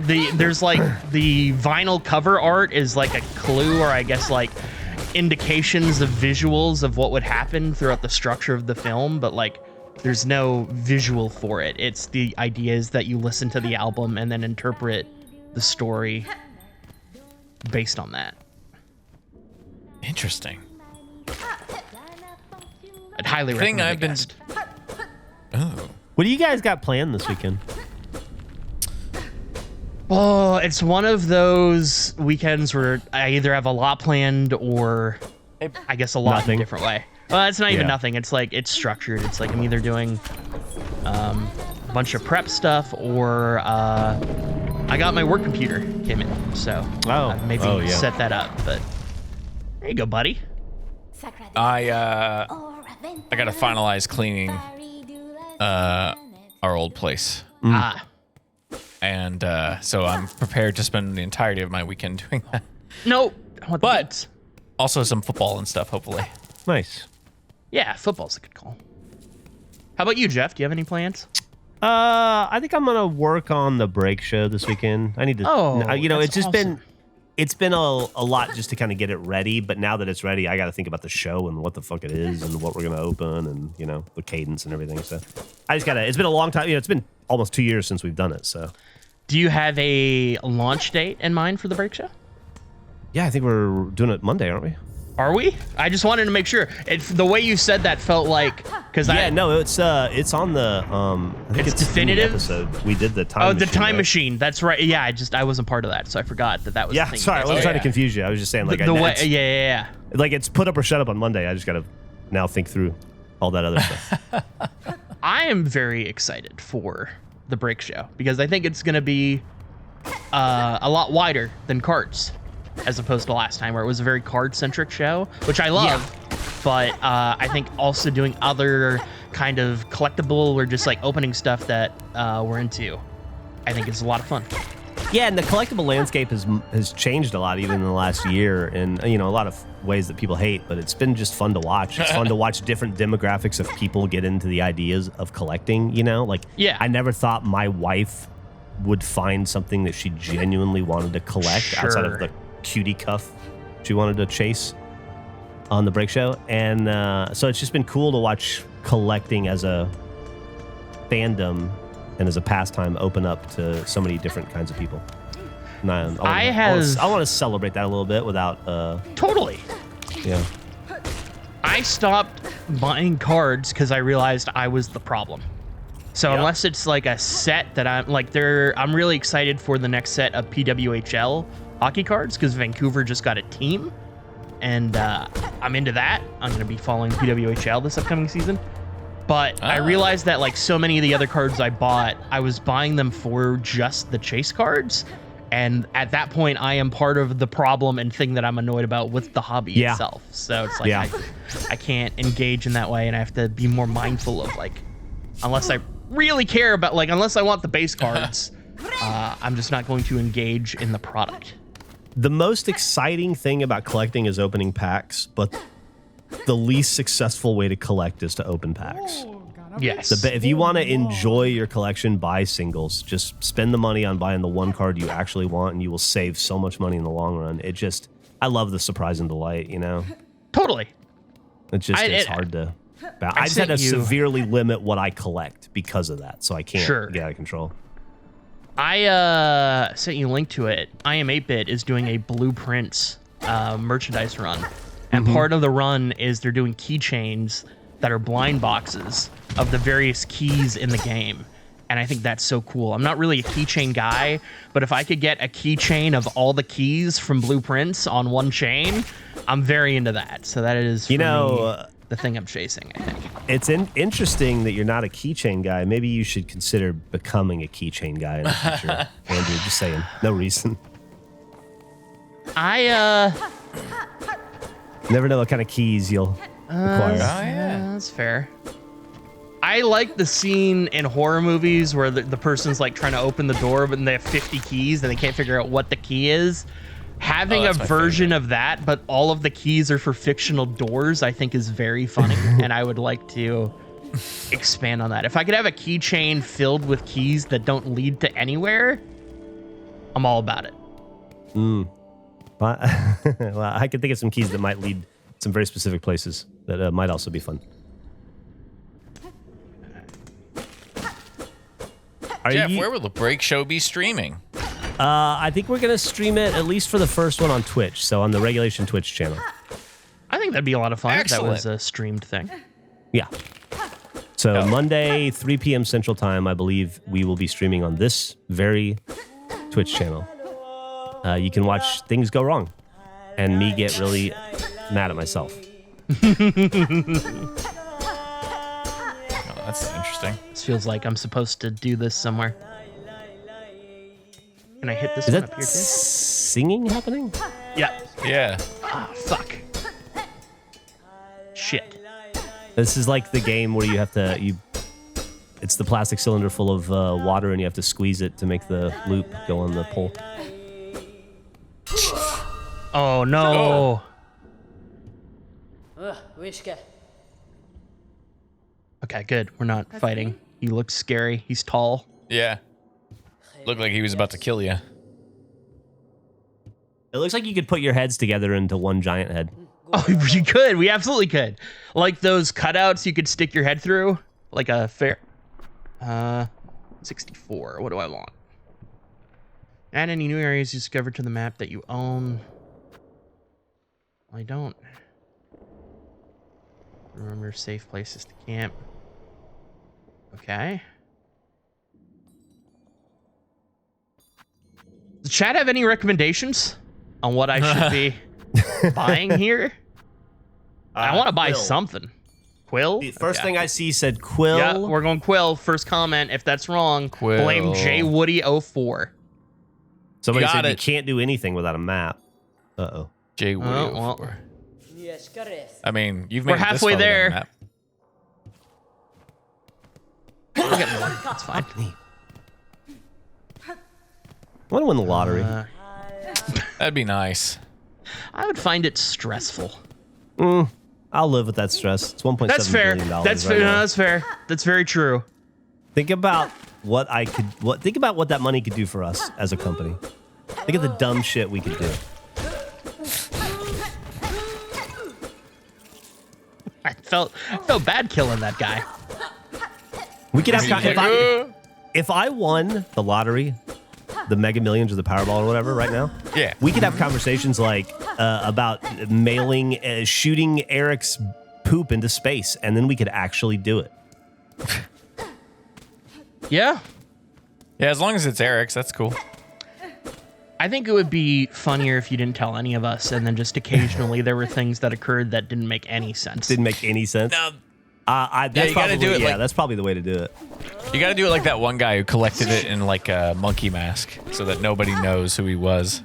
there's like the vinyl cover art is like a clue, or I guess like indications of visuals of what would happen throughout the structure of the film, but like there's no visual for it. It's the idea is that you listen to the album and then interpret the story based on that. Interesting. I'd highly Thing recommend I've The been. Guest. Oh. What do you guys got planned this weekend? Oh, it's one of those weekends where I either have a lot planned or I guess a lot Nothing. in a different way. Well, it's not even Yeah. nothing. It's like it's structured. It's like I'm either doing a bunch of prep stuff or I got my work computer came in, so I've maybe set that up. But there you go, buddy. I gotta finalize cleaning our old place. And so I'm prepared to spend the entirety of my weekend doing that. Nope. But also some football and stuff, hopefully. Nice. Yeah, football's a good call. How about you, Geoff? Do you have any plans? I think I'm gonna work on the break show this weekend. I need to. that's it's just awesome. it's been a lot just to kind of get it ready. But now that it's ready, I got to think about the show and what the fuck it is and what we're gonna open and the cadence and everything. So I just gotta. It's been a long time. It's been almost 2 years since we've done it. So Do you have a launch date in mind for the break show? Yeah, I think we're doing it Monday, aren't we? Are we? I just wanted to make sure. The way you said that felt like it's on the I think it's definitive episode. We did the time. Oh, machine, the time right? machine. That's right. Yeah, I wasn't part of that, so I forgot that was. Yeah, the thing. sorry, I wasn't trying to confuse you. I was just saying like the way. Yeah. Like it's put up or shut up on Monday. I just gotta now think through all that other stuff. I am very excited for the break show because I think it's gonna be a lot wider than cards, as opposed to last time where it was a very card-centric show, which I love. Yeah. But I think also doing other kind of collectible or just like opening stuff that we're into, I think is a lot of fun. Yeah, and the collectible landscape has changed a lot even in the last year, and a lot of ways that people hate, but it's been just fun to watch. It's fun to watch different demographics of people get into the ideas of collecting. I never thought my wife would find something that she genuinely wanted to collect outside of the cutie cuff she wanted to chase on the break show, and so it's just been cool to watch collecting as a fandom and as a pastime open up to so many different kinds of people. And I want to celebrate that a little bit without totally. Yeah. I stopped buying cards because I realized I was the problem. So unless it's like a set that I'm really excited for the next set of PWHL hockey cards because Vancouver just got a team, and I'm into that. I'm going to be following PWHL this upcoming season. But I realized that like so many of the other cards I bought, I was buying them for just the chase cards. And at that point, I am part of the problem and thing that I'm annoyed about with the hobby itself. So it's like I can't engage in that way, and I have to be more mindful of like, unless I really care about unless I want the base cards, I'm just not going to engage in the product. The most exciting thing about collecting is opening packs, but the least successful way to collect is to open packs. Yes. If you want to enjoy your collection, buy singles. Just spend the money on buying the one card you actually want, and you will save so much money in the long run. I love the surprise and delight, Totally. It's hard to... I just had to severely limit what I collect because of that, so I can't get out of control. I sent you a link to it. I Am 8-Bit is doing a Blueprints merchandise run. And part of the run is they're doing keychains that are blind boxes of the various keys in the game. And I think that's so cool. I'm not really a keychain guy, but if I could get a keychain of all the keys from Blueprints on one chain, I'm very into that. So that is, for me, the thing I'm chasing, I think. It's interesting that you're not a keychain guy. Maybe you should consider becoming a keychain guy in the future. Andrew, just saying. No reason. Never know what kind of keys you'll acquire. That's fair. I like the scene in horror movies where the person's like trying to open the door, but they have 50 keys and they can't figure out what the key is. Having a version of that, but all of the keys are for fictional doors, I think is very funny. And I would like to expand on that. If I could have a keychain filled with keys that don't lead to anywhere, I'm all about it. Well, I can think of some keys that might lead some very specific places that might also be fun. Geoff, where will the break show be streaming? I think we're going to stream it, at least for the first one, on Twitch. So on the Regulation Twitch channel. I think that'd be a lot of fun if that was a streamed thing. Yeah. So Monday, 3 p.m. Central Time, I believe we will be streaming on this very Twitch channel. You can watch things go wrong and me get really mad at myself. That's interesting. This feels like I'm supposed to do this somewhere. Can I hit this one up here too? Singing happening? Yeah. Yeah. Ah, fuck. Shit. This is like the game where you have to... It's the plastic cylinder full of water and you have to squeeze it to make the loop go on the pole. Oh, no. Okay, good. We're not fighting. He looks scary. He's tall. Yeah. Looked like he was about to kill you. It looks like you could put your heads together into one giant head. Oh, you could. We absolutely could. Like those cutouts you could stick your head through. Like a fair... 64. What do I want? Add any new areas you discovered to the map that you own. Well, I don't. Remember safe places to camp. Okay. Does chat have any recommendations on what I should be buying here? I want to buy something. Quill? The first thing I see said Quill. Yeah, we're going Quill. First comment. If that's wrong, Quill. blame JWoody04. Somebody said you can't do anything without a map. Uh-oh. Jay Woody. Well. I mean, you've made We're halfway there. Map. We'll get more. That's fine. I want to win the lottery. That'd be nice. I would find it stressful. I'll live with that stress. It's $1.7 That's fair. billion That's right fair. now. No, that's fair. That's very true. Think about what think about what that money could do for us as a company. Think of the dumb shit we could do. I felt bad killing that guy. We could have if I won the lottery, the Mega Millions or the Powerball or whatever right now. Yeah. We could have conversations like about shooting Eric's poop into space, and then we could actually do it. Yeah. Yeah, as long as it's Eric's, that's cool. I think it would be funnier if you didn't tell any of us, and then just occasionally there were things that occurred that didn't make any sense. Didn't make any sense. No. That's you gotta do it like, that's probably the way to do it. You gotta do it like that one guy who collected it in like a monkey mask so that nobody knows who he was.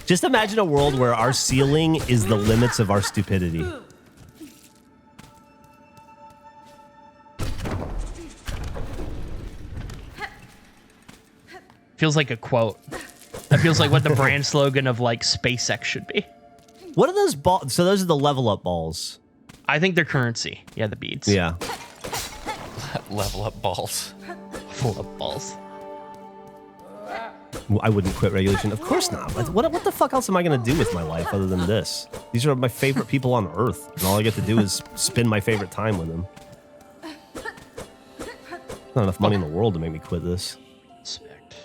Just imagine a world where our ceiling is the limits of our stupidity. Feels like a quote. That feels like what the brand slogan of like SpaceX should be. What are those balls? So those are the level up balls. I think they're currency. Yeah, the beads. Yeah. Level up balls. Full of balls. I wouldn't quit regulation. Of course not. What the fuck else am I going to do with my life other than this? These are my favorite people on Earth, and all I get to do is spend my favorite time with them. Not enough money in the world to make me quit this. Respect.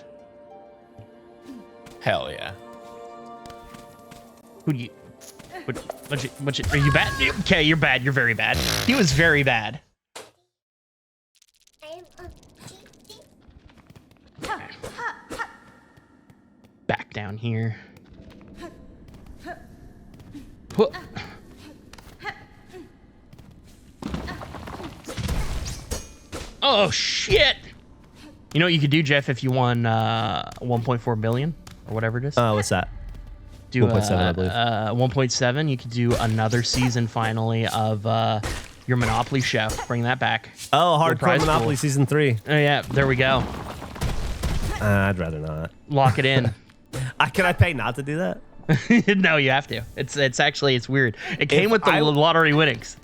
Hell yeah. Who do you... Are you bad? Okay, you're bad. You're very bad. He was very bad. Back down here. Oh, shit! You know what you could do, Geoff, if you won 1.4 billion? Or whatever it is? What's that? Do 1.7, I believe. 1.7. You could do another season finally of your Monopoly show. Bring that back. Oh, Hardcore Hardcore Monopoly Season 3. Oh yeah, there we go. I'd rather not. Lock it in. Can I pay not to do that? No, you have to. It's actually weird. It came with the lottery winnings.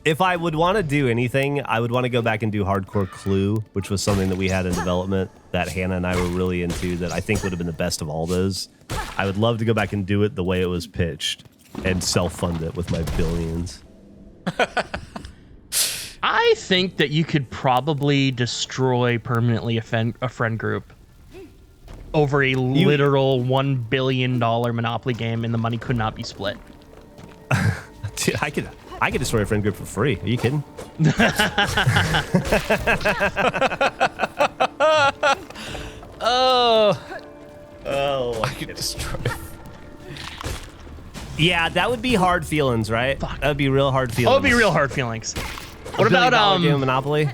If I would want to do anything, I would want to go back and do Hardcore Clue, which was something that we had in development that Hannah and I were really into that I think would have been the best of all those. I would love to go back and do it the way it was pitched and self-fund it with my billions. I think that you could probably destroy permanently a friend group over a literal $1 billion Monopoly game, and the money could not be split. Dude, I could destroy a friend group for free. Are you kidding? Oh, I could destroy. Yeah, that would be hard feelings, right? Fuck. That would be real hard feelings. Oh, it'd be real hard feelings. What $1 billion about game of Monopoly?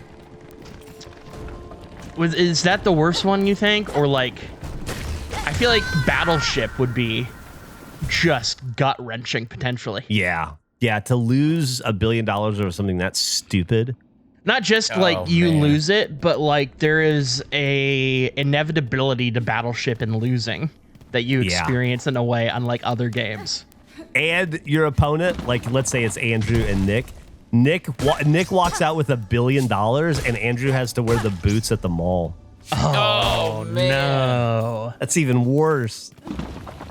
Is that the worst one you think, or like? I feel like Battleship would be just gut wrenching potentially. Yeah. Yeah, to lose $1 billion over something that's stupid. Not just like you lose it, but like there is a inevitability to Battleship in losing that you experience in a way unlike other games. And your opponent, like let's say it's Andrew and Nick. Nick walks out with $1 billion, and Andrew has to wear the boots at the mall. Oh no, that's even worse.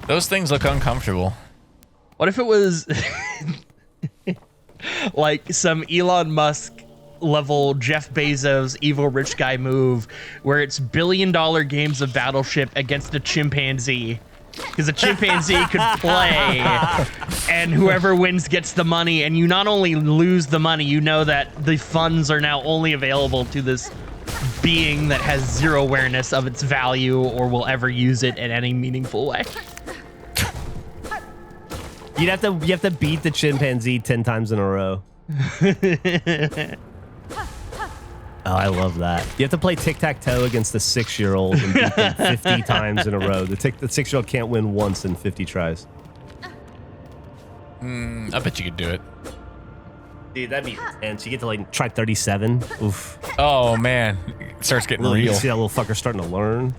Those things look uncomfortable. What if it was like some Elon Musk level Jeff Bezos evil rich guy move where it's billion-dollar games of Battleship against a chimpanzee. Because a chimpanzee could play, and whoever wins gets the money, and you not only lose the money, you know that the funds are now only available to this being that has zero awareness of its value or will ever use it in any meaningful way. You have to beat the chimpanzee 10 times in a row. Oh, I love that. You have to play tic-tac-toe against a 6-year-old and beat them 50 times in a row. The 6-year-old can't win once in 50 tries. I bet you could do it. Dude, that'd be intense. You get to like try 37. Oof. Oh man, it starts getting real. You see that little fucker starting to learn?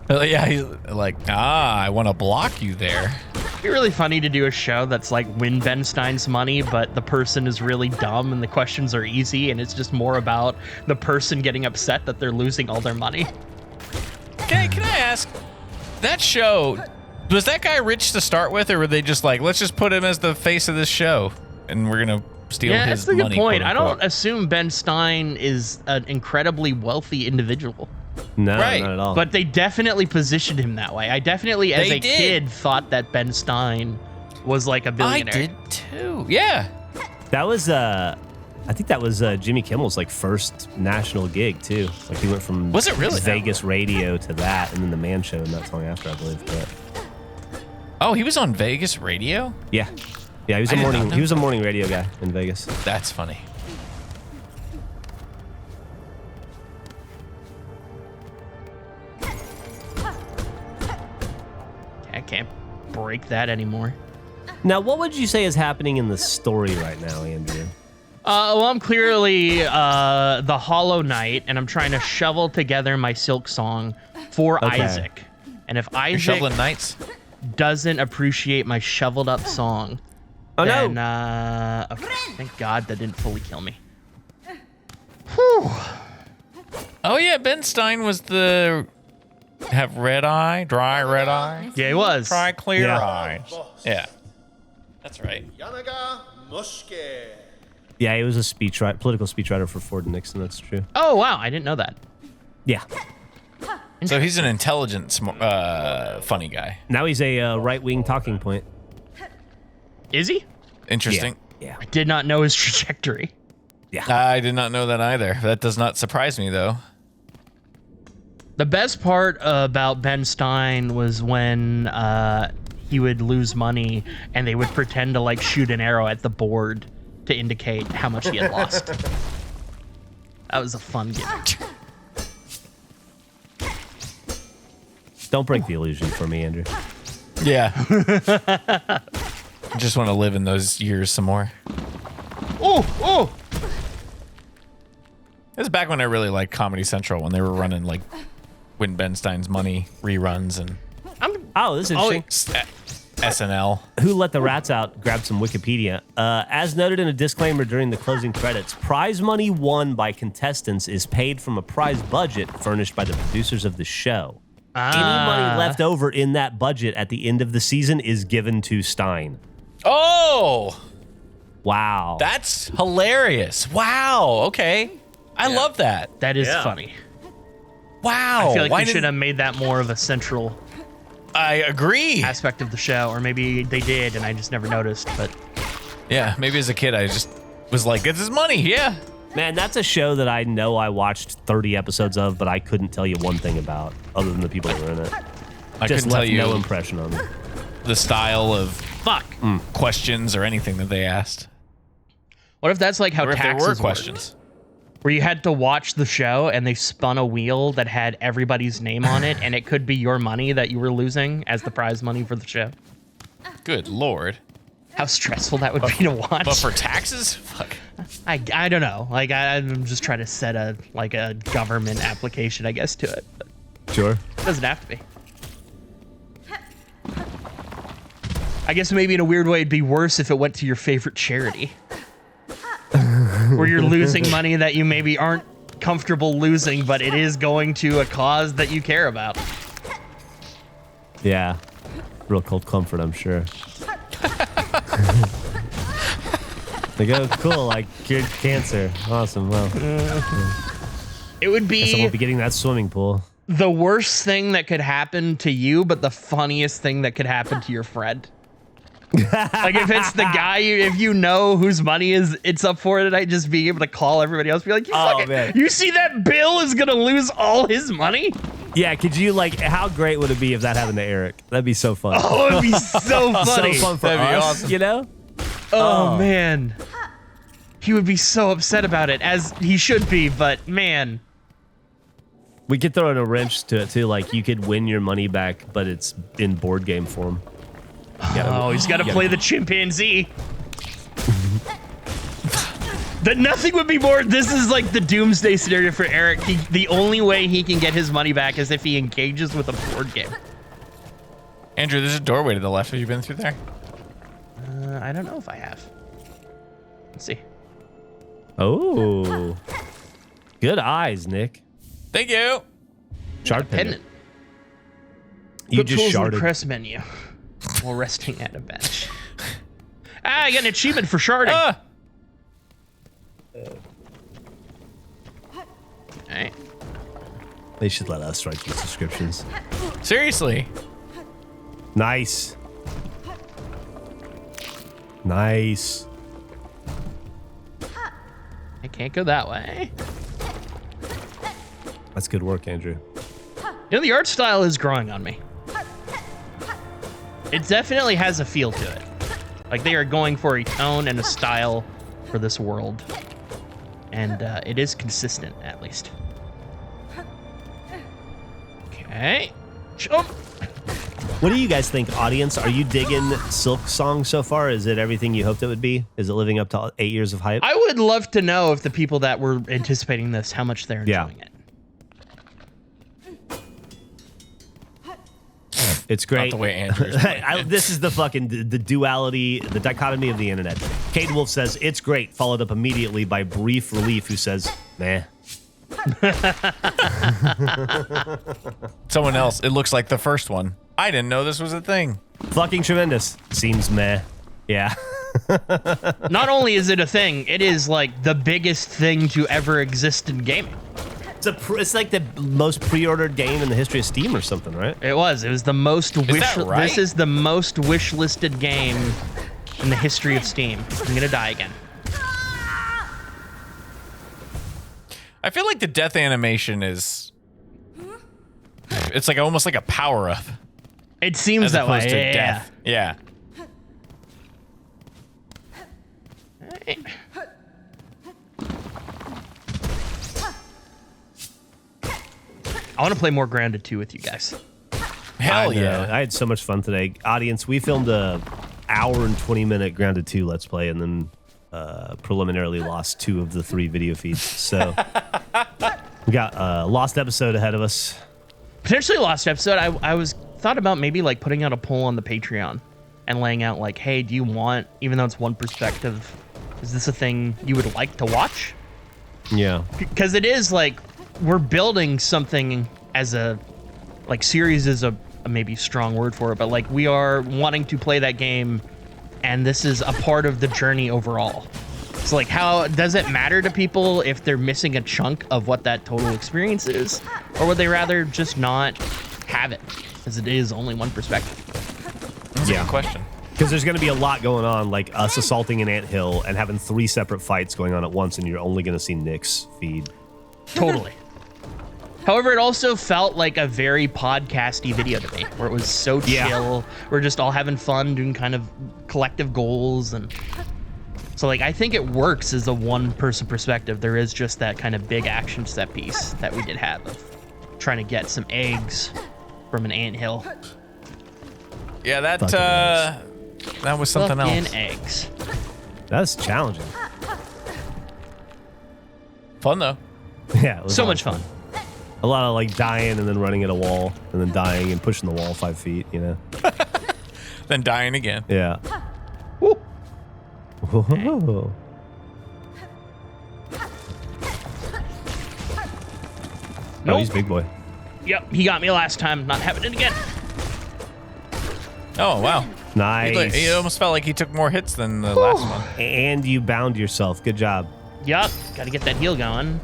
Yeah, he's like, I want to block you there. It'd be really funny to do a show that's like win Ben Stein's money, but the person is really dumb and the questions are easy, and it's just more about the person getting upset that they're losing all their money. Can I ask, that show, was that guy rich to start with, or were they just like, let's just put him as the face of this show, and we're gonna steal his money? Yeah, that's a good point. quote I unquote. don't assume Ben Stein is an incredibly wealthy individual. No, Right. not at all. But they definitely positioned him that way. I definitely, as They a did. kid, thought that Ben Stein was like a billionaire. I did too. Yeah. that was, I think that was Jimmy Kimmel's like first national gig too. Like he went from Was it really? Vegas radio to that, and then the Man Show and not so long after, I believe. But Oh, he was on Vegas radio? yeah, he was I a did not morning. know. He was a morning radio guy in Vegas. That's funny. I can't break that anymore. Now, what would you say is happening in the story right now, Andrew? Well, I'm clearly the Hollow Knight, and I'm trying to shovel together my Silksong for Okay. Isaac. And if You're Isaac shoveling knights? doesn't appreciate my shoveled up song, Oh then, no! okay, thank God that didn't fully kill me. Whew. Oh yeah, Ben Stein was the have red eye, dry red eye, Yeah, he was. try clear Yeah. eye. Yeah, that's right. Yeah, he was a political speechwriter for Ford and Nixon. That's true. Oh, wow, I didn't know that. Yeah. So he's an intelligent, funny guy. Now he's a right-wing talking point. Is he? Interesting. Yeah. I did not know his trajectory. I did not know that either. That does not surprise me though. The best part about Ben Stein was when he would lose money and they would pretend to like shoot an arrow at the board to indicate how much he had lost. That was a fun gimmick. Don't break the illusion for me, Andrew. Yeah. Just want to live in those years some more. Oh! It was back when I really liked Comedy Central, when they were running like Win Ben Stein's Money reruns and Oh, this is interesting. SNL. Who Let the Rats Out? Grab some Wikipedia. As noted in a disclaimer during the closing credits, prize money won by contestants is paid from a prize budget furnished by the producers of the show. Any money left over in that budget at the end of the season is given to Stein. Oh, Wow. that's hilarious. Wow. Okay. I love that. That is funny. Wow. I feel like Why we should didn't- have made that more of a central I agree. aspect of the show, or maybe they did and I just never noticed, but Yeah, maybe as a kid I just was like, this is money. Yeah. Man, that's a show that I know I watched 30 episodes of, but I couldn't tell you one thing about other than the people that were in it. I Just couldn't tell left you no impression on me. the style of fuck. questions or anything that they asked. What if that's like how Or if there taxes were work? questions. Where you had to watch the show and they spun a wheel that had everybody's name on it, and it could be your money that you were losing as the prize money for the show. Good Lord. How stressful that would be to watch. But for taxes? Fuck. I don't know. Like I'm just trying to set a government application, I guess, to it. But Sure. it doesn't have to be. I guess maybe in a weird way it'd be worse if it went to your favorite charity. Where you're losing money that you maybe aren't comfortable losing, but it is going to a cause that you care about. Yeah. Real cold comfort, I'm sure. They go, cool, like cured cancer. Awesome. Well, It would guess I be won't be getting that swimming pool. the worst thing that could happen to you, but the funniest thing that could happen to your friend. Like if it's the guy, if you know whose money it's up for tonight, just being able to call everybody else, be like, Man. you see that Bill is gonna lose all his money? Yeah, could you like? How great would it be if that happened to Eric? That'd be so fun. Oh, it'd be so funny. So fun for That'd be us, awesome. you know? Oh man, he would be so upset about it, as he should be. But man, We could throw in a wrench to it too. Like you could win your money back, but it's in board game form. he's got to play the chimpanzee. That nothing would be more. This is like the doomsday scenario for Eric. The only way he can get his money back is if he engages with a board game. Andrew, there's a doorway to the left. Have you been through there? I don't know if I have. Let's see. Oh, good eyes, Nick. Thank you. Shard Pendant. pendant. You Put just tools in the sharded. press menu while resting at a bench. I got an achievement for sharding. Ah! Alright. They should let us write these descriptions. Seriously. Nice. Nice. I can't go that way. That's good work, Andrew. You know, the art style is growing on me. It definitely has a feel to it. Like they are going for a tone and a style for this world. And it is consistent, at least. Okay. Jump. What do you guys think, audience? Are you digging Silksong so far? Is it everything you hoped it would be? Is it living up to 8 years of hype? I would love to know if the people that were anticipating this, how much they're enjoying it. It's great. Not the way Andrew's playing. This is the fucking the duality, the dichotomy of the internet. Kate Wolf says it's great, followed up immediately by Brief Relief, who says, "Meh." Someone else. It looks like the first one. I didn't know this was a thing. Fucking tremendous. Seems meh. Yeah. Not only is it a thing, it is like the biggest thing to ever exist in gaming. It's like the most pre-ordered game in the history of Steam or something, right? It was the most that right? This is the most wish-listed game in the history of Steam. I'm gonna die again. I feel like the death animation is... It's like almost like a power-up. It seems As that way. opposed to Yeah. death. Yeah. I want to play more Grounded 2 with you guys. Hell I know. yeah. I had so much fun today. Audience, we filmed a hour and 20-minute Grounded 2 Let's Play and then preliminarily lost 2 of the 3 video feeds. So we got a lost episode ahead of us. Potentially a lost episode. I was thought about maybe like putting out a poll on the Patreon and laying out like, hey, do you want, even though it's one perspective, is this a thing you would like to watch? Yeah. Because it is like we're building something as a like series is a maybe strong word for it, but like we are wanting to play that game, and this is a part of the journey overall. So like, how does it matter to people if they're missing a chunk of what that total experience is, or would they rather just not have it, as it is only one perspective? That's a good question. Because there's going to be a lot going on, like us assaulting an anthill and having 3 separate fights going on at once, and you're only going to see Nick's feed. Totally. However, it also felt like a very podcasty video to me, where it was so chill. We're just all having fun, doing kind of collective goals, and so like I think it works as a one-person perspective. There is just that kind of big action set piece that we did have of trying to get some eggs from an anthill. Yeah, that was something else. Fucking eggs. That's challenging. Fun though. Yeah. It was So a lot much of fun. A lot of like dying and then running at a wall and then dying and pushing the wall 5 feet, you know? Then dying again. Yeah. Woo. Whoa. Oh, he's big boy. Yep, he got me last time. Not having it again. Oh wow. Nice. He almost felt like he took more hits than the last one. And you bound yourself. Good job. Yup. Got to get that heal going.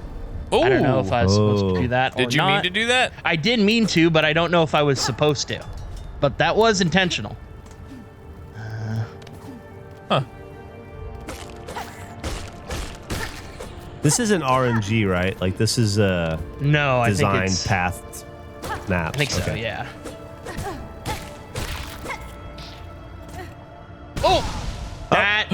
Ooh. I don't know if I was supposed to do that or Did you not. mean to do that? I did mean to, but I don't know if I was supposed to. But that was intentional. Huh. This isn't RNG, right? Like this is a No, I think design it's... path map. I think so, Okay. yeah. Oh! That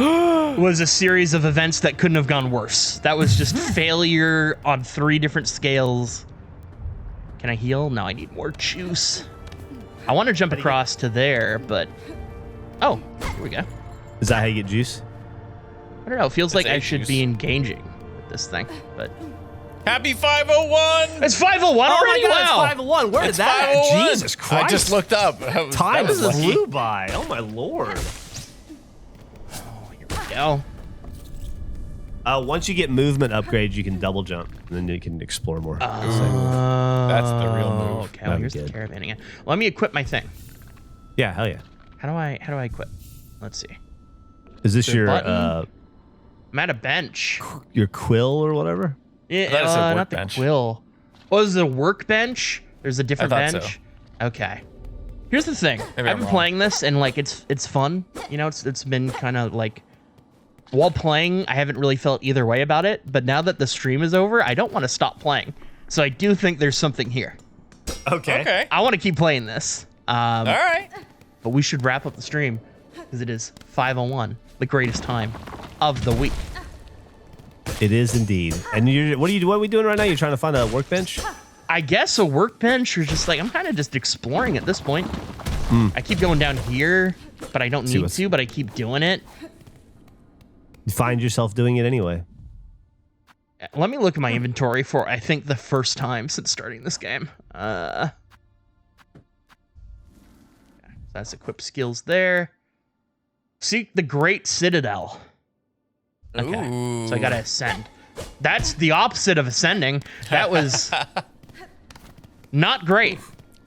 was a series of events that couldn't have gone worse. That was just failure on 3 different scales. Can I heal? No, I need more juice. I want to jump across to there, but... Oh, here we go. Is that how you get juice? I don't know. It feels like I should juice. be engaging with this thing, but... Happy 501! It's 501 Oh already? my God, Wow. it's 501. Where did It's that? 501. Jesus Christ. I just looked up. Time was lucky. flew by. Oh my Lord. Here we go. Once you get movement upgrades, you can double jump, and then you can explore more. That's the real move. Okay, well, That'd here's be the good. caravan again. Let me equip my thing. Yeah, hell yeah. How do I equip? Let's see. Is this Is there a your button? I'm at a bench. your quill or whatever? Yeah, thought it said not the workbench. quill. Oh, is it a workbench? There's a different I thought bench. Okay. Here's the thing. Maybe I've I'm been wrong. playing this and like it's fun. You know, it's been kind of like while playing, I haven't really felt either way about it. But now that the stream is over, I don't want to stop playing. So I do think there's something here. Okay. I want to keep playing this. All right. But we should wrap up the stream because it is 5:01, the greatest time of the week. It is indeed. And what are we doing right now? You're trying to find a workbench? I guess a workbench or just like I'm kind of just exploring at this point. I keep going down here, but I don't need to, but I keep doing it. You find yourself doing it anyway. Let me look at my inventory for I think the first time since starting this game. That's equip skills there. Seek the Great Citadel. Okay, Ooh. so I gotta ascend. That's the opposite of ascending. That was not great,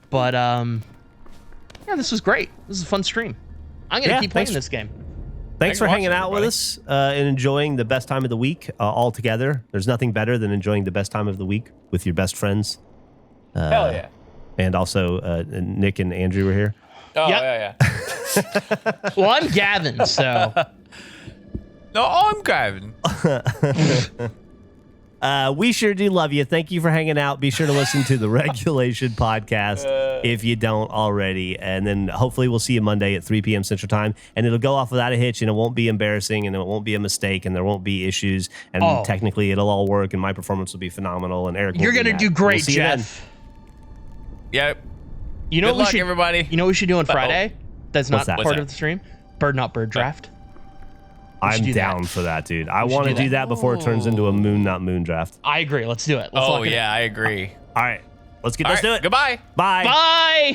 but yeah, this was great. This is a fun stream. I'm gonna keep playing this game. Thanks Thanks for for hanging watching, out with everybody. us and enjoying the best time of the week all together. There's nothing better than enjoying the best time of the week with your best friends. Hell yeah. And also, Nick and Andrew were here. Oh, Yep. yeah. Well, I'm Gavin, so No, I'm Gavin. We sure do love you. Thank you for hanging out. Be sure to listen to the Regulation podcast if you don't already. And then hopefully we'll see you Monday at 3 p.m. Central Time. And it'll go off without a hitch, and it won't be embarrassing, and it won't be a mistake, and there won't be issues. And technically it'll all work, and my performance will be phenomenal. And Eric will you're be gonna mad. do great, We'll see you then. Jeff. Yep. You know Good what we luck, should, everybody. You know what we should do on Friday? That's not What's that? part What's of that? the stream. Bird not bird draft. We should I'm do that. down for that, dude. I should want to do do that. that before it turns into a moon, not moon draft. I agree. Let's do it. Let's Oh, lock it in. yeah, I agree. All right. Let's All do right, it. Goodbye. Bye. Bye.